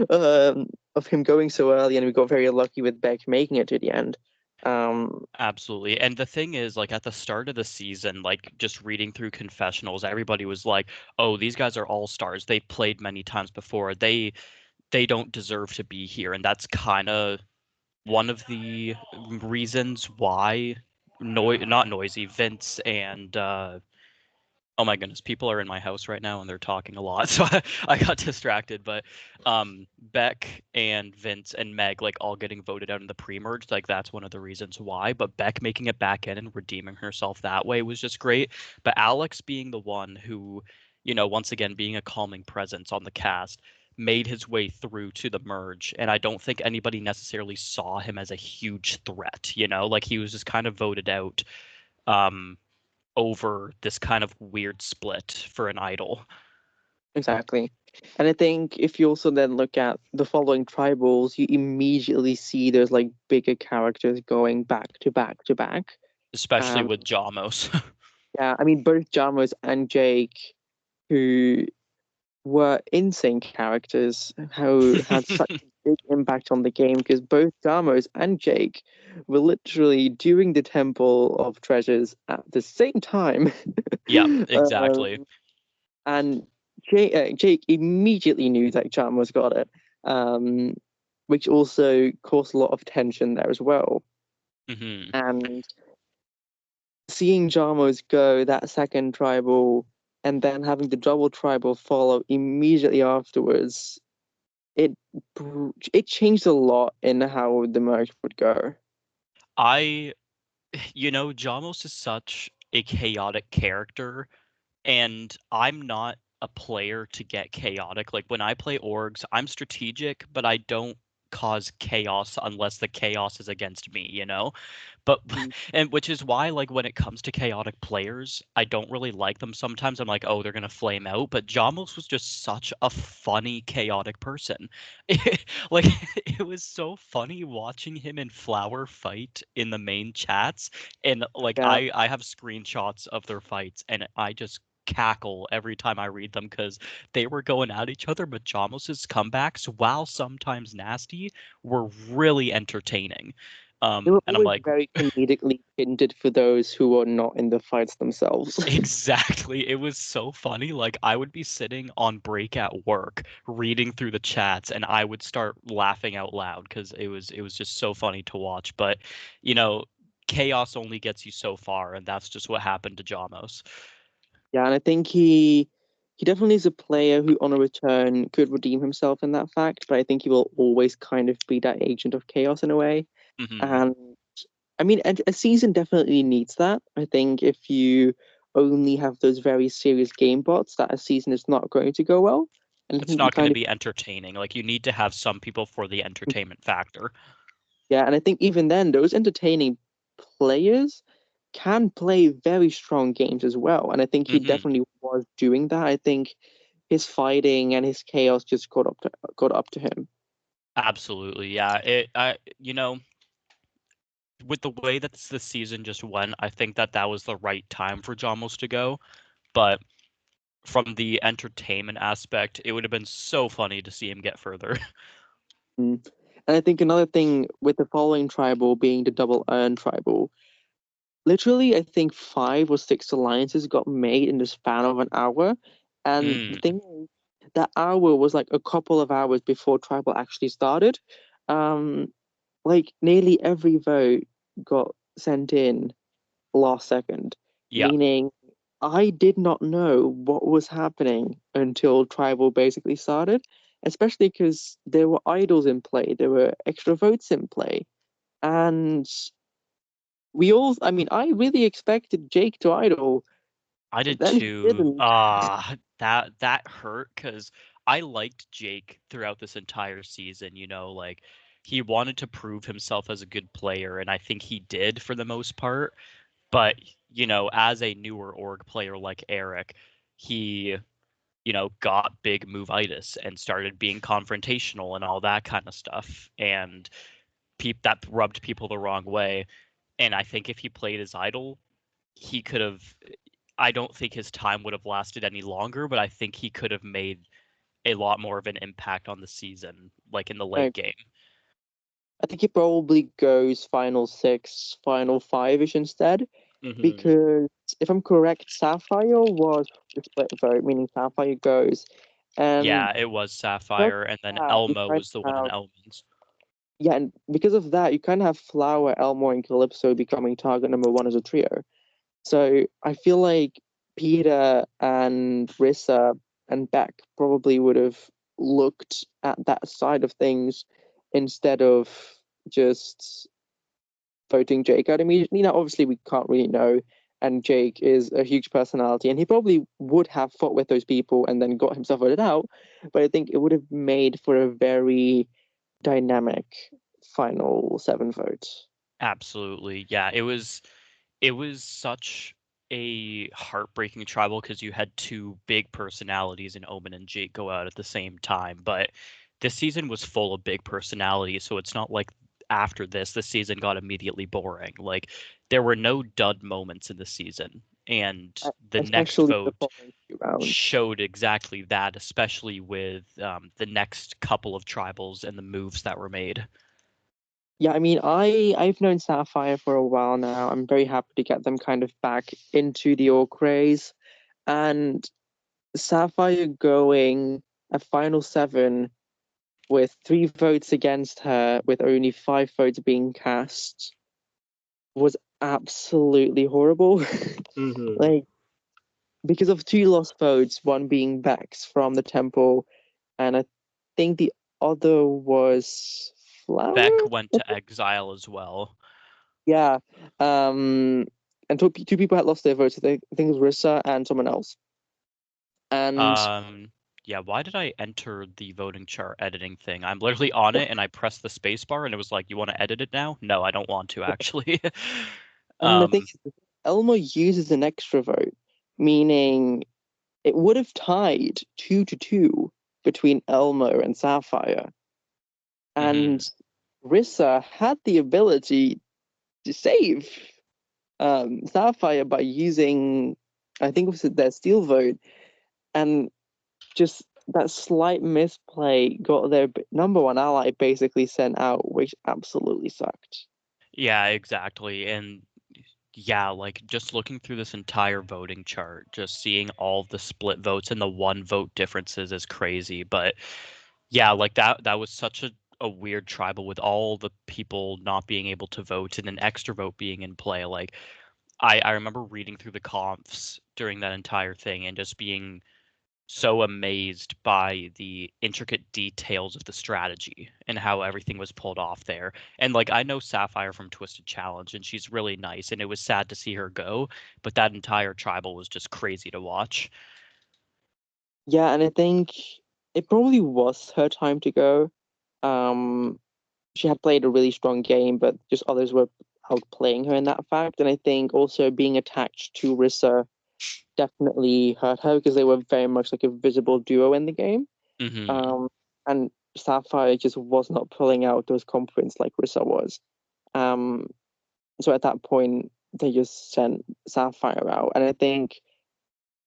of him going so early, and we got very lucky with Beck making it to the end. Um, Absolutely. And the thing is, like at the start of the season, like just reading through confessionals, everybody was like, "Oh, these guys are all stars. They've played many times before. They don't deserve to be here." And that's kind of one of the reasons why not noisy Vince and oh my goodness, people are in my house right now and they're talking a lot, so I got distracted. But Beck and Vince and Meg like all getting voted out in the pre-merge, like that's one of the reasons why. But Beck making it back in and redeeming herself that way was just great. But Alex being the one who, once again being a calming presence on the cast, made his way through to the merge, and I don't think anybody necessarily saw him as a huge threat. Like he was just kind of voted out. Over this kind of weird split for an idol. exactly. And I think if you also then look at the following tribals, you immediately see there's like bigger characters going back to back to back. especially Um, with Jamos. yeah, I mean both Jamos and Jake, who were insane characters, who had such a big impact on the game because both Jamos and Jake were literally doing the Temple of Treasures at the same time. Yeah, um, exactly. and Jake immediately knew that Jamos got it, um, which also caused a lot of tension there as well. Hmm. And seeing Jamos go that second tribal and then having the double tribal follow immediately afterwards, it it changed a lot in how the merge would go. I, Jamos is such a chaotic character, and I'm not a player to get chaotic. Like when I play orgs, I'm strategic, but I don't cause chaos unless the chaos is against me, you know? But Mm. and which is why like when it comes to chaotic players, I don't really like them sometimes. I'm like, "Oh, they're going to flame out." But Jamos was just such a funny chaotic person. Like it was so funny watching him and Flower fight in the main chats, and like Yeah, I have screenshots of their fights, and I just cackle every time I read them because they were going at each other, but Jamos's comebacks, while sometimes nasty, were really entertaining. they were And I'm always like, very comedically hinted for those who were not in the fights themselves. exactly. It was so funny. Like I would be sitting on break at work, reading through the chats, and I would start laughing out loud because it was just so funny to watch. But, you know, chaos only gets you so far, and that's just what happened to Jamos. Yeah, and I think he definitely is a player who, on a return, could redeem himself in that fact. But I think he will always kind of be that agent of chaos in a way. Hmm. And I mean, a season definitely needs that. I think if you only have those very serious game bots, that a season is not going to go well. And I It's think you not going to kind of be entertaining. Like you need to have some people for the entertainment factor. yeah, and I think even then, those entertaining players can play very strong games as well. And I think he Hmm. definitely was doing that. I think his fighting and his chaos just caught up to him. Absolutely, yeah. With the way that the season just went, I think that that was the right time for Jamos to go. But from the entertainment aspect, it would have been so funny to see him get further. Mm. And I think another thing with the following tribal being the double earn tribal, literally, I think 5 or 6 alliances got made in the span of an hour. And the Mm, thing is, that hour was like a couple of hours before tribal actually started. Um, like nearly every vote got sent in last second, yeah, meaning I did not know what was happening until tribal basically started, especially because there were idols in play, there were extra votes in play, and I mean, I really expected Jake to idol, I but did then he too. didn't. That hurt because I liked Jake throughout this entire season. Like he wanted to prove himself as a good player, and I think he did for the most part. But as a newer org player like Eric, he got big move-itis and started being confrontational and all that kind of stuff. And that rubbed people the wrong way. And I think if he played as idol, he could have. I don't think his time would have lasted any longer, but I think he could have made a lot more of an impact on the season, like in the late Like, game. I think he probably goes final six, final five-ish instead, Hmm. because if I'm correct, Sapphire was the split vote, meaning Sapphire goes, and Yeah, it was because Sapphire, and then of that, you Elmo kind was the of one in have Elmon's. yeah, and because of that, you kind of have Flower, Elmore, and Calypso becoming target number one as a trio. So I feel like Peter and Rissa and Beck probably would have looked at that side of things instead of just voting Jake out immediately. Now, obviously, we can't really know, and Jake is a huge personality, and he probably would have fought with those people and then got himself voted out. But I think it would have made for a very dynamic final seven votes. Absolutely. Yeah, it was such a heartbreaking tribal because you had two big personalities in Omen and Jake go out at the same time. But this season was full of big personalities, so it's not like after this, the season got immediately boring. Like there were no dud moments in the season, and the next especially the vote following few rounds. showed exactly that, especially with the next couple of tribals and the moves that were made. Yeah, I mean, I've known Sapphire for a while now. I'm very happy to get them kind of back into the orc race, and Sapphire going a final seven with 3 votes against her, with only 5 votes being cast, was absolutely horrible. Mm-hmm. Like, because of 2 lost votes, one being Bex from the temple, and I think the other was Beck Flower. went to exile as well. Yeah. And two people had lost their votes. I think it was Rissa and someone else. And Um, yeah, why did I enter the voting chart editing thing? I'm literally on it and I pressed the space bar and it was like, you want to edit it now? No, I don't want to actually. and the thing Um, is, Elmo uses an extra vote, meaning it would have tied 2-2 between Elmo and Sapphire. And mhm. Rissa had the ability to save Sapphire by using, I think it was their steal vote, and just that slight misplay got their number one ally basically sent out, which absolutely sucked. Yeah, exactly. And yeah, like just looking through this entire voting chart, just seeing all the split votes and the one vote differences is crazy. But yeah, like that was such a weird tribal with all the people not being able to vote and an extra vote being in play. Like I remember reading through the comps during that entire thing and just being so amazed by the intricate details of the strategy and how everything was pulled off there. And like I know Sapphire from Twisted Challenge and she's really nice and it was sad to see her go, but that entire tribal was just crazy to watch. Yeah, and I think it probably was her time to go. Um, she had played a really strong game, but just others were outplaying her in that fact. And I think also being attached to Rissa definitely hurt her because they were very much like a visible duo in the game. Hmm. Um, and Sapphire just was not pulling out those components like Rissa was. Um, so at that point, they just sent Sapphire out, and I think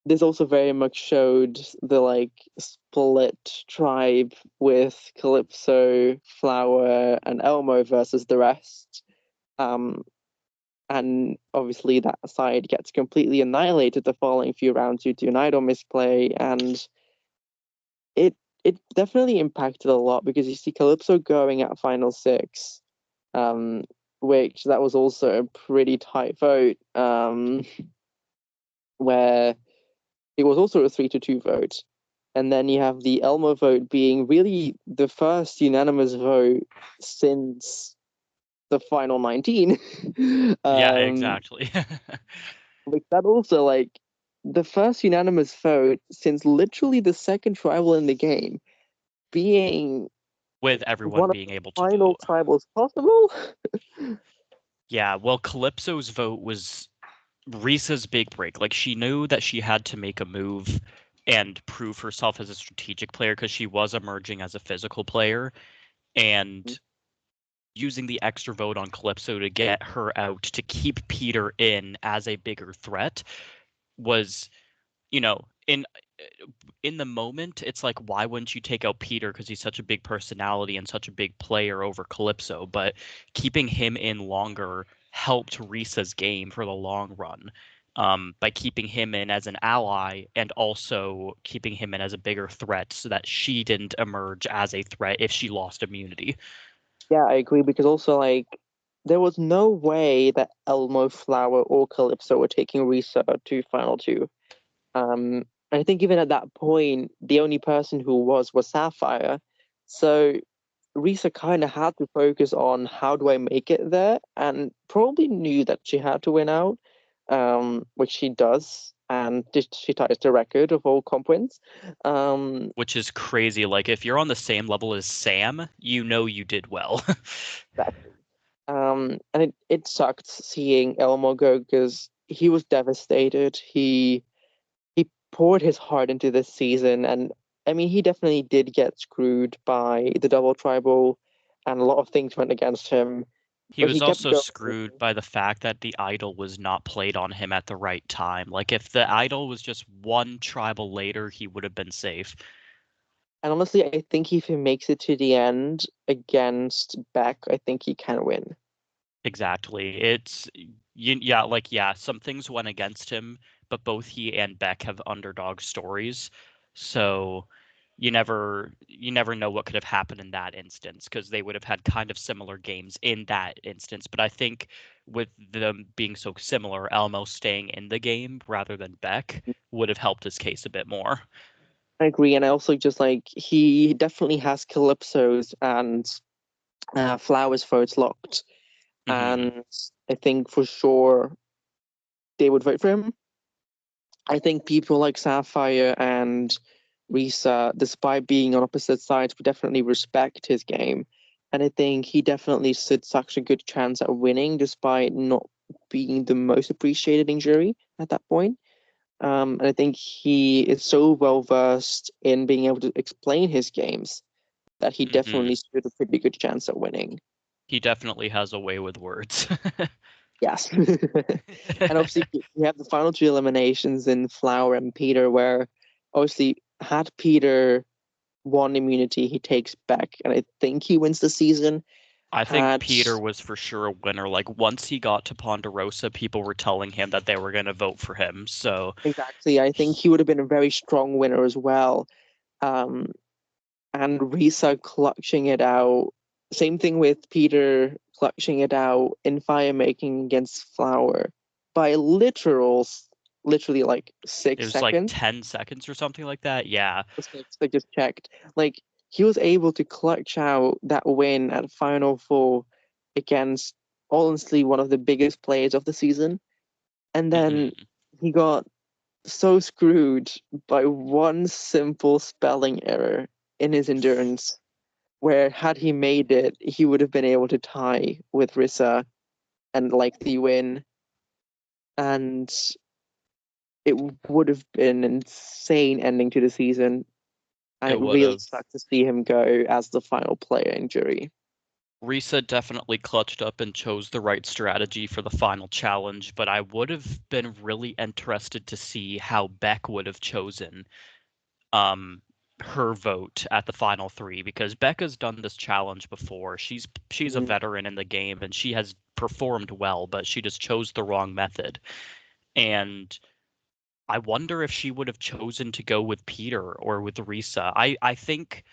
this also very much showed the like split tribe with Calypso, Flower, and Elmo versus the rest. Um, and obviously that side gets completely annihilated the following few rounds due to an idol misplay, and it it definitely impacted a lot because you see Calypso going at final six, um, which that was also a pretty tight vote, where it was also a 3-2 vote. And then you have the Elmo vote being really the first unanimous vote since the final 19. Yeah, um, exactly. like that also like the first unanimous vote since literally the second tribal in the game being With everyone one of being the able to final vote. tribals possible. Yeah, well, Calypso's vote was Risa's big break. Like she knew that she had to make a move and prove herself as a strategic player because she was emerging as a physical player and using the extra vote on Calypso to get her out to keep Peter in as a bigger threat was, you know, in the moment, it's like, why wouldn't you take out Peter because he's such a big personality and such a big player over Calypso? But keeping him in longer helped Risa's game for the long run. By keeping him in as an ally and also keeping him in as a bigger threat so that she didn't emerge as a threat if she lost immunity. Yeah, I agree because also like there was no way that Elmo, Flower, or Calypso were taking Risa to final two. I think even at that point, the only person who was Sapphire. So Risa kind of had to focus on how do I make it there, and probably knew that she had to win out, which she does, and she ties the record of all comp wins. Um, Which is crazy. Like if you're on the same level as Sam, you know you did well. exactly. And it sucked seeing Elmo go because he was devastated. He poured his heart into this season, and I mean, he definitely did get screwed by the double tribal, and a lot of things went against him. He But was he kept also going. screwed by the fact that the idol was not played on him at the right time. Like if the idol was just one tribal later, he would have been safe. And honestly, I think if he makes it to the end against Beck, I think he can win. Exactly. Yeah, like yeah, some things went against him, but both he and Beck have underdog stories. So you never know what could have happened in that instance because they would have had kind of similar games in that instance. But I think with them being so similar, Elmo staying in the game rather than Beck would have helped his case a bit more. I agree, and I also just like he definitely has Calypso's and Flowers votes locked, Hmm. and I think for sure they would vote for him. I think people like Sapphire and Risa, despite being on opposite sides, would definitely respect his game. And I think he definitely stood such a good chance at winning, despite not being the most appreciated in jury at that point. And I think he is so well versed in being able to explain his games that he Hmm. definitely stood a pretty good chance at winning. He definitely has a way with words. Yes. And obviously, we have the final two eliminations in Flower and Peter, where obviously, had Peter won immunity, he takes back, and I think he wins the season. I think Had Peter was for sure a winner. Like once he got to Ponderosa, people were telling him that they were going to vote for him. So, exactly, I think he would have been a very strong winner as well. Um, and Risa clutching it out. Same thing with Peter clutching it out in fire making against Flower by literally like it six was like seconds. 10 seconds or something like that. Yeah. Six, I just checked. Like he was able to clutch out that win at Final Four against honestly one of the biggest players of the season, and then Hmm. he got so screwed by one simple spelling error in his endurance where had he made it, he would have been able to tie with Rissa and likely win. And it would have been an insane ending to the season. And It it would really have. sucked to see him go as the final player in jury. Risa definitely clutched up and chose the right strategy for the final challenge, but I would have been really interested to see how Beck would have chosen um her vote at the final three because Becca's done this challenge before. She's a Mhm. veteran in the game and she has performed well, but she just chose the wrong method. And I wonder if she would have chosen to go with Peter or with Risa. I think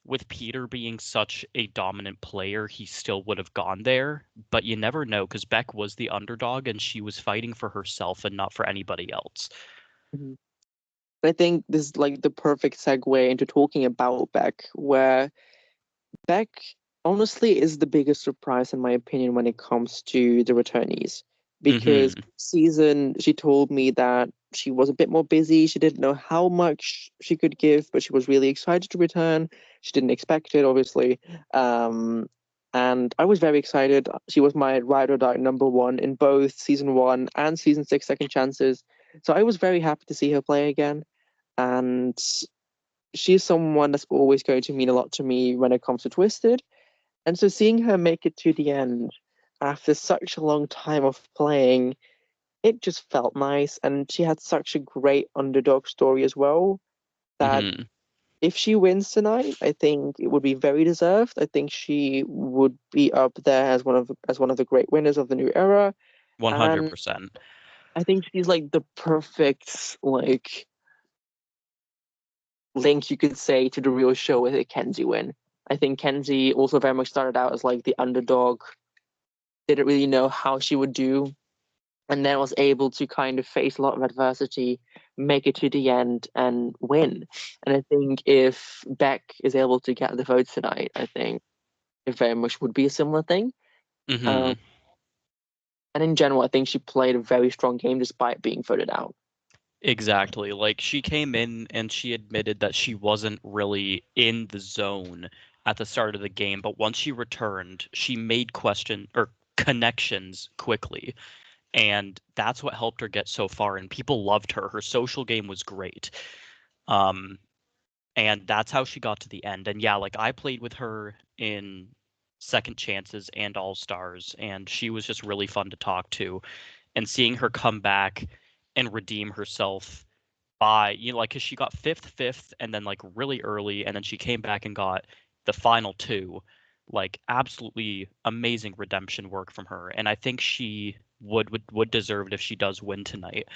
with Peter being such a dominant player, he still would have gone there, but you never know because Beck was the underdog and she was fighting for herself and not for anybody else. Mhm. I think this is like the perfect segue into talking about Beck, where Beck honestly is the biggest surprise in my opinion when it comes to the returnees. Because Hmm. season she told me that she was a bit more busy. She didn't know how much she could give, but she was really excited to return. She didn't expect it, obviously. Um, and I was very excited. She was my ride or die number one in both season one and season six second chances. So I was very happy to see her play again. And she's someone that's always going to mean a lot to me when it comes to Twisted. And so seeing her make it to the end after such a long time of playing, it just felt nice. And she had such a great underdog story as well that Hmm. if she wins tonight, I think it would be very deserved. I think she would be up there as one of the great winners of the new era. And 100%. I think she's like the perfect like link you could say to the real show with a Kenzie win. I think Kenzie also very much started out as like the underdog, didn't really know how she would do, and then was able to kind of face a lot of adversity, make it to the end, and win. And I think if Beck is able to get the votes tonight, I think it very much would be a similar thing. Um, Hmm. and in general, I think she played a very strong game despite being voted out. Exactly. Like she came in and she admitted that she wasn't really in the zone at the start of the game, but once she returned, she made question or connections quickly. And that's what helped her get so far. And people loved her. Her social game was great. Um, and that's how she got to the end. And yeah, like I played with her in Second Chances and All Stars, and she was just really fun to talk to. And seeing her come back and redeem herself by, like, because she got fifth, and then like really early, and then she came back and got the final two. Like, absolutely amazing redemption work from her, and I think she would deserve it if she does win tonight.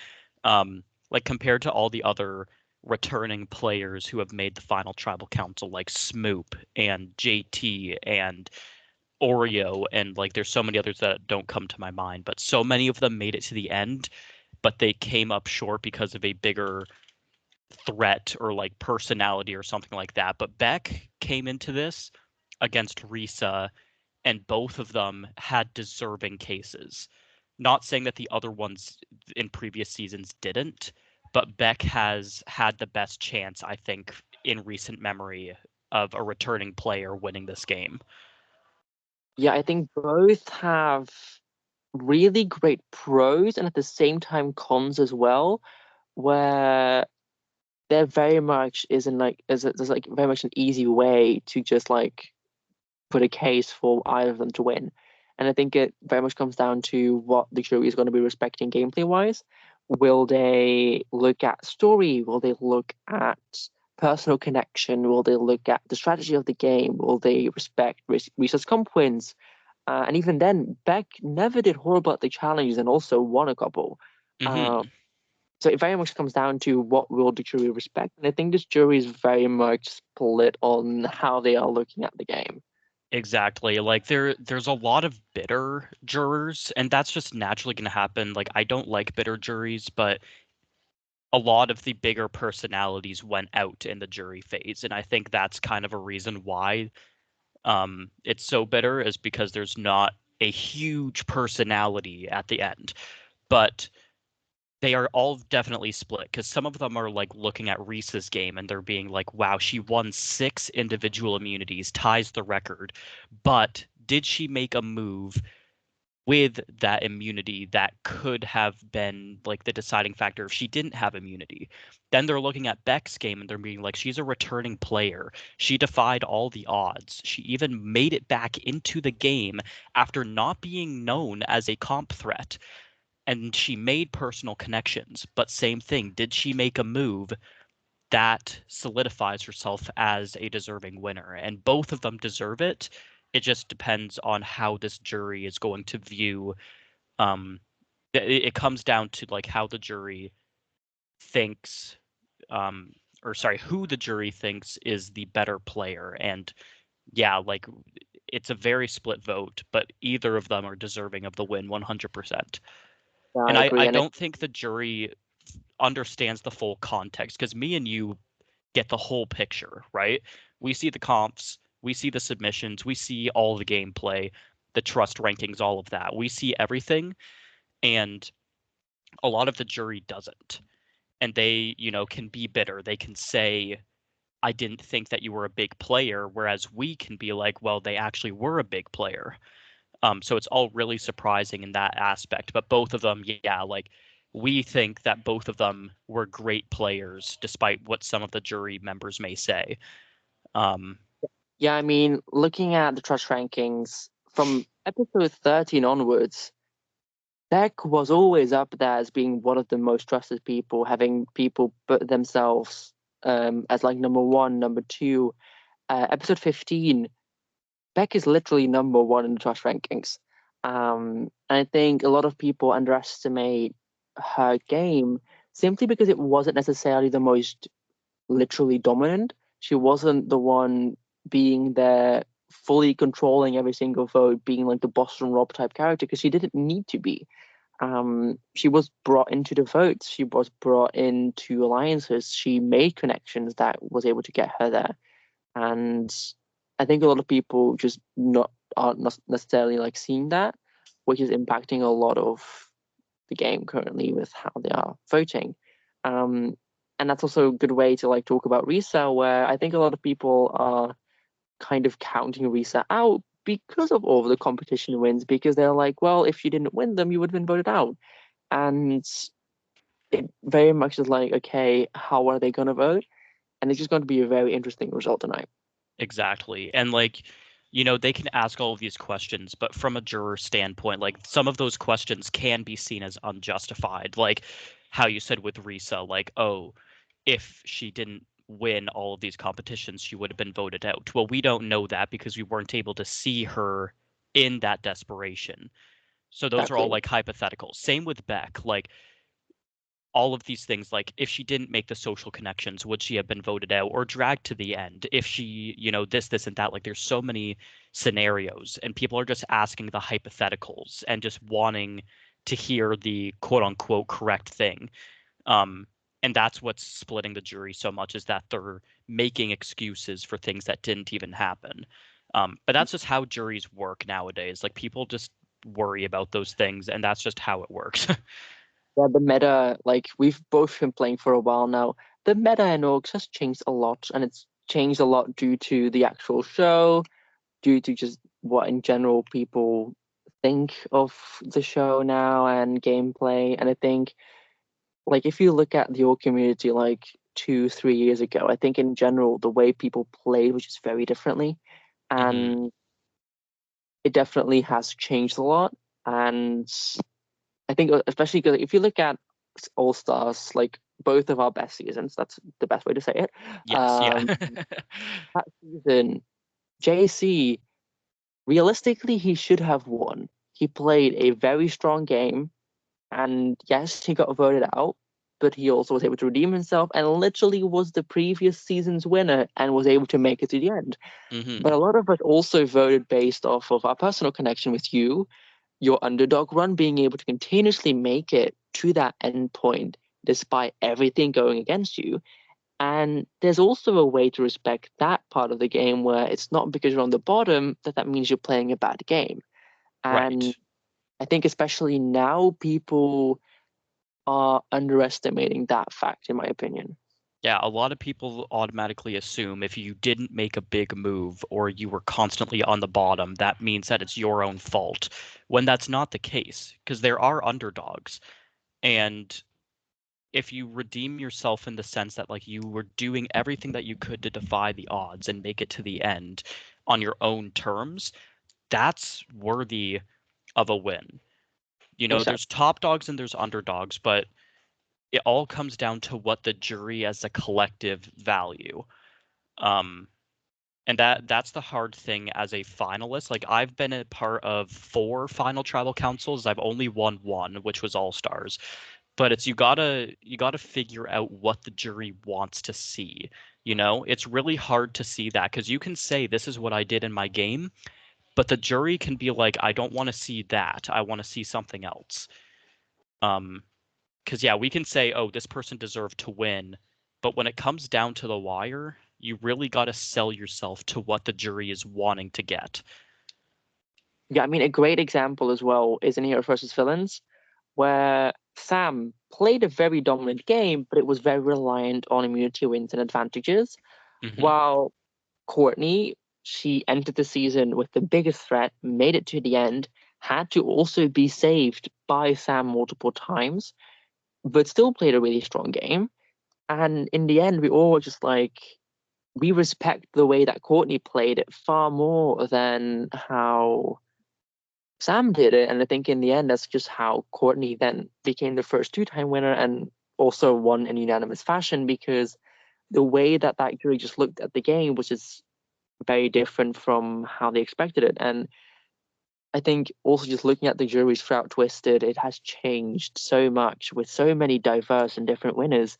Like compared to all the other returning players who have made the final tribal council, like Smoop and JT and Oreo, and like there's so many others that don't come to my mind, but so many of them made it to the end, but they came up short because of a bigger threat or like personality or something like that. But Beck came into this against Risa, and both of them had deserving cases. Not saying that the other ones in previous seasons didn't, but Beck has had the best chance, I think, in recent memory of a returning player winning this game. Yeah, I think both have really great pros and at the same time cons as well, where there very much isn't like there's like very much an easy way to just like put a case for either of them to win. And I think it very much comes down to what the jury is going to be respecting gameplay wise. Will they look at story? Will they look at personal connection? Will they look at the strategy of the game? Will they respect research comp wins? And even then, Beck never did horrible at the challenges and also won a couple. Uh, Hmm. so it very much comes down to what will the jury respect. And I think this jury is very much split on how they are looking at the game. Exactly. Like there's a lot of bitter jurors, and that's just naturally going to happen. Like I don't like bitter juries, but a lot of the bigger personalities went out in the jury phase, and I think that's kind of a reason why it's so bitter is because there's not a huge personality at the end. But they are all definitely split because some of them are like looking at Reese's game and they're being like, wow, she won 6 individual immunities, ties the record. But did she make a move with that immunity that could have been like the deciding factor if she didn't have immunity? Then they're looking at Beck's game and they're being like, she's a returning player. She defied all the odds. She even made it back into the game after not being known as a comp threat, and she made personal connections. But same thing, did she make a move that solidifies herself as a deserving winner? And both of them deserve it. It just depends on how this jury is going to view. Um, it comes down to like how the jury thinks, um, or sorry, who the jury thinks is the better player. And yeah, like it's a very split vote, but either of them are deserving of the win 100%. Yeah, And I I agree. And don't think the jury understands the full context because me and you get the whole picture, right? We see the comps, we see the submissions, we see all the gameplay, the trust rankings, all of that. We see everything, and a lot of the jury doesn't. And they, can be bitter. They can say, I didn't think that you were a big player, whereas we can be like, well, they actually were a big player. So it's all really surprising in that aspect. But both of them, yeah, like we think that both of them were great players, despite what some of the jury members may say. Um, yeah, I mean, looking at the trust rankings from episode 13 onwards, Beck was always up there as being one of the most trusted people, having people put themselves as like number one, number two. Episode 15, Beck is literally number one in the trust rankings. And I think a lot of people underestimate her game simply because it wasn't necessarily the most literally dominant. She wasn't the one being there fully controlling every single vote, being like the Boston Rob type character, because she didn't need to be. She was brought into the votes. She was brought into alliances. She made connections that was able to get her there. And I think a lot of people just not aren't necessarily like seeing that, which is impacting a lot of the game currently with how they are voting. Um, and that's also a good way to like talk about resale, where I think a lot of people are kind of counting Risa out because of all of the competition wins, because they're like, well, if you didn't win them, you would have been voted out. And it very much is like, okay, how are they going to vote? And it's just going to be a very interesting result tonight. Exactly. And like, they can ask all of these questions, but from a juror standpoint, like some of those questions can be seen as unjustified. Like how you said with Risa, like, oh, if she didn't win all of these competitions, she would have been voted out. Well, we don't know that because we weren't able to see her in that desperation. So those are all Exactly. like hypotheticals. Same with Beck. Like all of these things, like if she didn't make the social connections, would she have been voted out or dragged to the end? If she, this and that, like there's so many scenarios, and people are just asking the hypotheticals and just wanting to hear the quote unquote correct thing. Um, and that's what's splitting the jury so much, is that they're making excuses for things that didn't even happen. But that's just how juries work nowadays. Like people just worry about those things, and that's just how it works. Yeah, the meta, like we've both been playing for a while now. The meta in orgs has changed a lot, and it's changed a lot due to the actual show, due to just what in general people think of the show now and gameplay. And I think, like, if you look at the org community like 2, 3 years ago, I think in general the way people played was just very differently, Hmm. and it definitely has changed a lot. And I think especially because if you look at All Stars, like both of our best seasons, that's the best way to say it. Yes, yeah. Um, that season, JC, realistically, he should have won. He played a very strong game, and yes, he got voted out, but he also was able to redeem himself and literally was the previous season's winner and was able to make it to the end. But Hmm. a lot of us also voted based off of our personal connection with you, your underdog run, being able to continuously make it to that end point despite everything going against you. And there's also a way to respect that part of the game where it's not because you're on the bottom that that means you're playing a bad game. And Right. I think especially now people are underestimating that fact, in my opinion. Yeah, a lot of people automatically assume if you didn't make a big move or you were constantly on the bottom, that means that it's your own fault, when that's not the case, because there are underdogs. And if you redeem yourself in the sense that like you were doing everything that you could to defy the odds and make it to the end on your own terms, that's worthy of a win. There's Exactly. top dogs and there's underdogs, but it all comes down to what the jury as a collective value. Um, and that's the hard thing as a finalist. Like I've been a part of 4 final tribal councils. I've only won one, which was All Stars. But it's you gotta figure out what the jury wants to see. It's really hard to see that because you can say this is what I did in my game, but the jury can be like, I don't want to see that. I want to see something else. Um, because yeah, we can say, oh, this person deserved to win, but when it comes down to the wire, you really got to sell yourself to what the jury is wanting to get. Yeah, I mean, a great example as well is in Hero versus Villains, where Sam played a very dominant game, but it was very reliant on immunity wins and advantages. Hmm. While Courtney, she entered the season with the biggest threat, made it to the end, had to also be saved by Sam multiple times, but still played a really strong game. And in the end, we all were just like, we respect the way that Courtney played it far more than how Sam did it. And I think in the end, that's just how Courtney then became the first two-time winner and also won in unanimous fashion because the way that that jury just looked at the game was just very different from how they expected it. And I think also just looking at the juries throughout Twisted, it has changed so much with so many diverse and different winners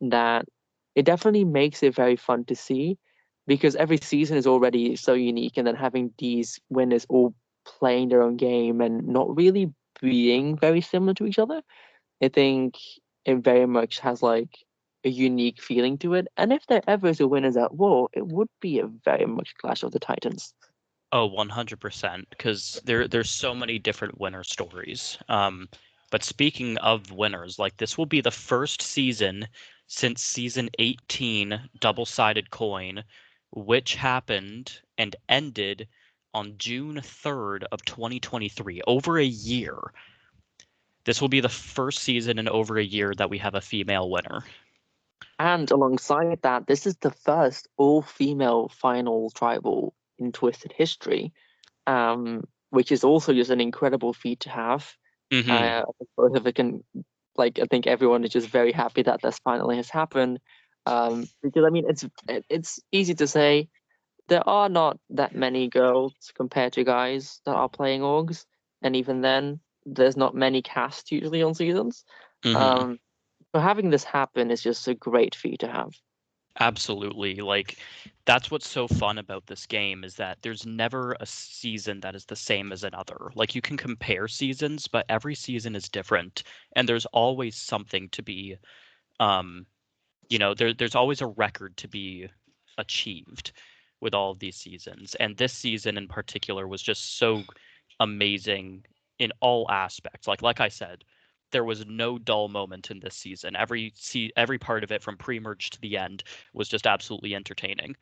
that it definitely makes it very fun to see because every season is already so unique. And then having these winners all playing their own game and not really being very similar to each other, I think it very much has like a unique feeling to it. And if there ever is a winners at war, it would be a very much Clash of the Titans. Oh, 100%, because there's so many different winner stories. But speaking of winners, like this will be the first season since season 18, double-sided coin, which happened and ended on June 3rd of 2023, over a year. This will be the first season in over a year that we have a female winner. And alongside that, this is the first all-female final tribal in Twisted history, which is also just an incredible feat to have. Hmm. I think both of it can, like, I think everyone is just very happy that this finally has happened. Because I mean, it's easy to say there are not that many girls compared to guys that are playing orgs, and even then, there's not many casts usually on seasons. Hmm. Um, so having this happen is just a great feat to have. Absolutely. Like, that's what's so fun about this game is that there's never a season that is the same as another. Like, you can compare seasons, but every season is different, and there's always something to be, um, there's always a record to be achieved with all of these seasons. And this season in particular was just so amazing in all aspects. Like I said, there was no dull moment in this season. Every part of it from pre-merge to the end was just absolutely entertaining.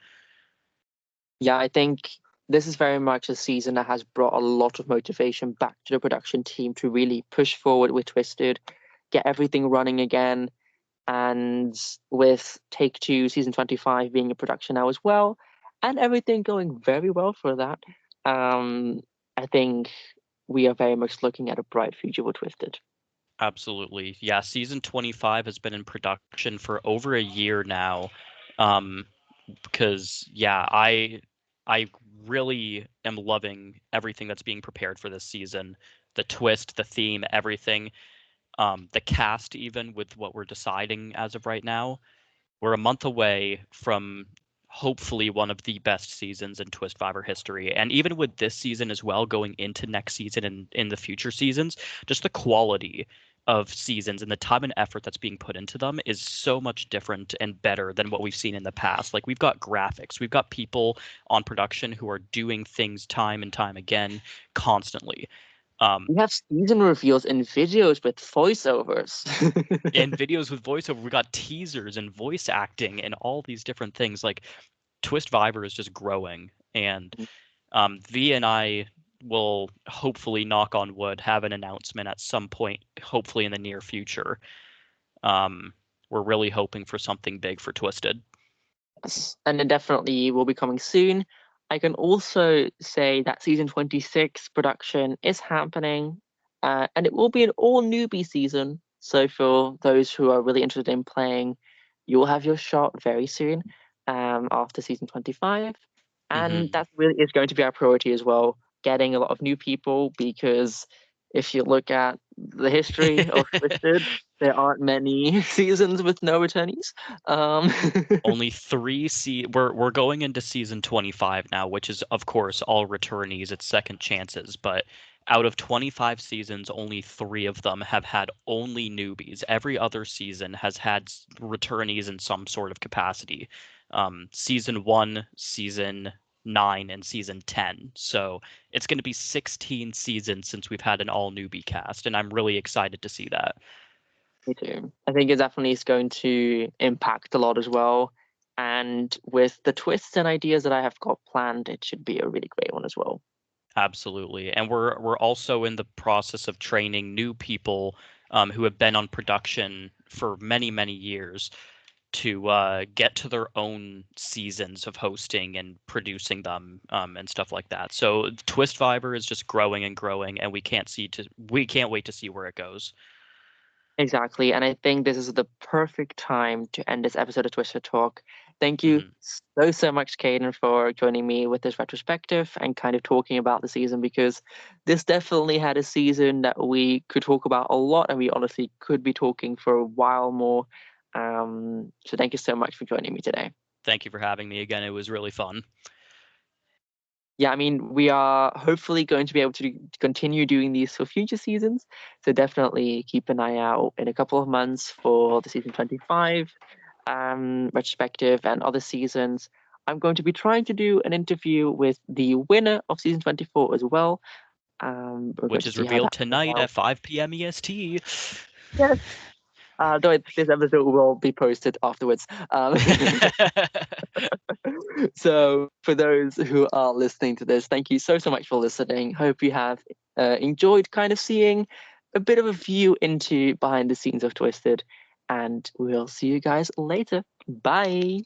Yeah, I think this is very much a season that has brought a lot of motivation back to the production team to really push forward with Twisted, get everything running again. And with Take Two Season 25 being in production now as well, and everything going very well for that, um, I think we are very much looking at a bright future with Twisted. Absolutely. Yeah, season 25 has been in production for over a year now. Um, because yeah, I really am loving everything that's being prepared for this season. The twist, the theme, everything. The cast, even with what we're deciding as of right now. We're a month away from hopefully one of the best seasons in Twistvivor history. And even with this season as well, going into next season and in the future seasons, just the quality of seasons and the time and effort that's being put into them is so much different and better than what we've seen in the past. Like, we've got graphics, we've got people on production who are doing things time and time again constantly. Um, We have season reveals and videos with voiceovers. in videos with voiceover, we got teasers and voice acting and all these different things. Like, Twistvivor is just growing, and V and I will hopefully, knock on wood, have an announcement at some point, hopefully in the near future. Um, we're really hoping for something big for Twisted. Yes, and it definitely will be coming soon. I can also say that season 26 production is happening, and it will be an all newbie season. So for those who are really interested in playing, you will have your shot very soon, after season 25. And Hmm. that really is going to be our priority as well, getting a lot of new people, because if you look at the history of Twisted, there aren't many seasons with no returnees. Um, Only we're going into season 25 now, which is of course all returnees, it's second chances, but out of 25 seasons, only 3 of them have had only newbies. Every other season has had returnees in some sort of capacity. Season 1, season 9, and season 10. So it's going to be 16 seasons since we've had an all newbie cast, and I'm really excited to see that. Me too. I think it definitely is going to impact a lot as well. And with the twists and ideas that I have got planned, it should be a really great one as well. Absolutely. And we're also in the process of training new people who have been on production for many, many years to get to their own seasons of hosting and producing them and stuff like that. So Twistvivor is just growing and growing, and we can't wait to see where it goes. Exactly. And I think this is the perfect time to end this episode of Twister Talk. Thank you Hmm. so much, Kaiden, for joining me with this retrospective and kind of talking about the season, because this definitely had a season that we could talk about a lot, and we honestly could be talking for a while more. So thank you so much for joining me today. Thank you for having me again. It was really fun. Yeah, I mean, we are hopefully going to be able to continue doing these for future seasons. So definitely keep an eye out in a couple of months for the season 25 retrospective and other seasons. I'm going to be trying to do an interview with the winner of season 24 as well. We're going Which to is see how revealed that plays tonight out. at 5 p.m. EST. Yes. Though this episode will be posted afterwards. So for those who are listening to this, thank you so much for listening. Hope you have enjoyed kind of seeing a bit of a view into behind the scenes of Twisted, and we'll see you guys later. Bye.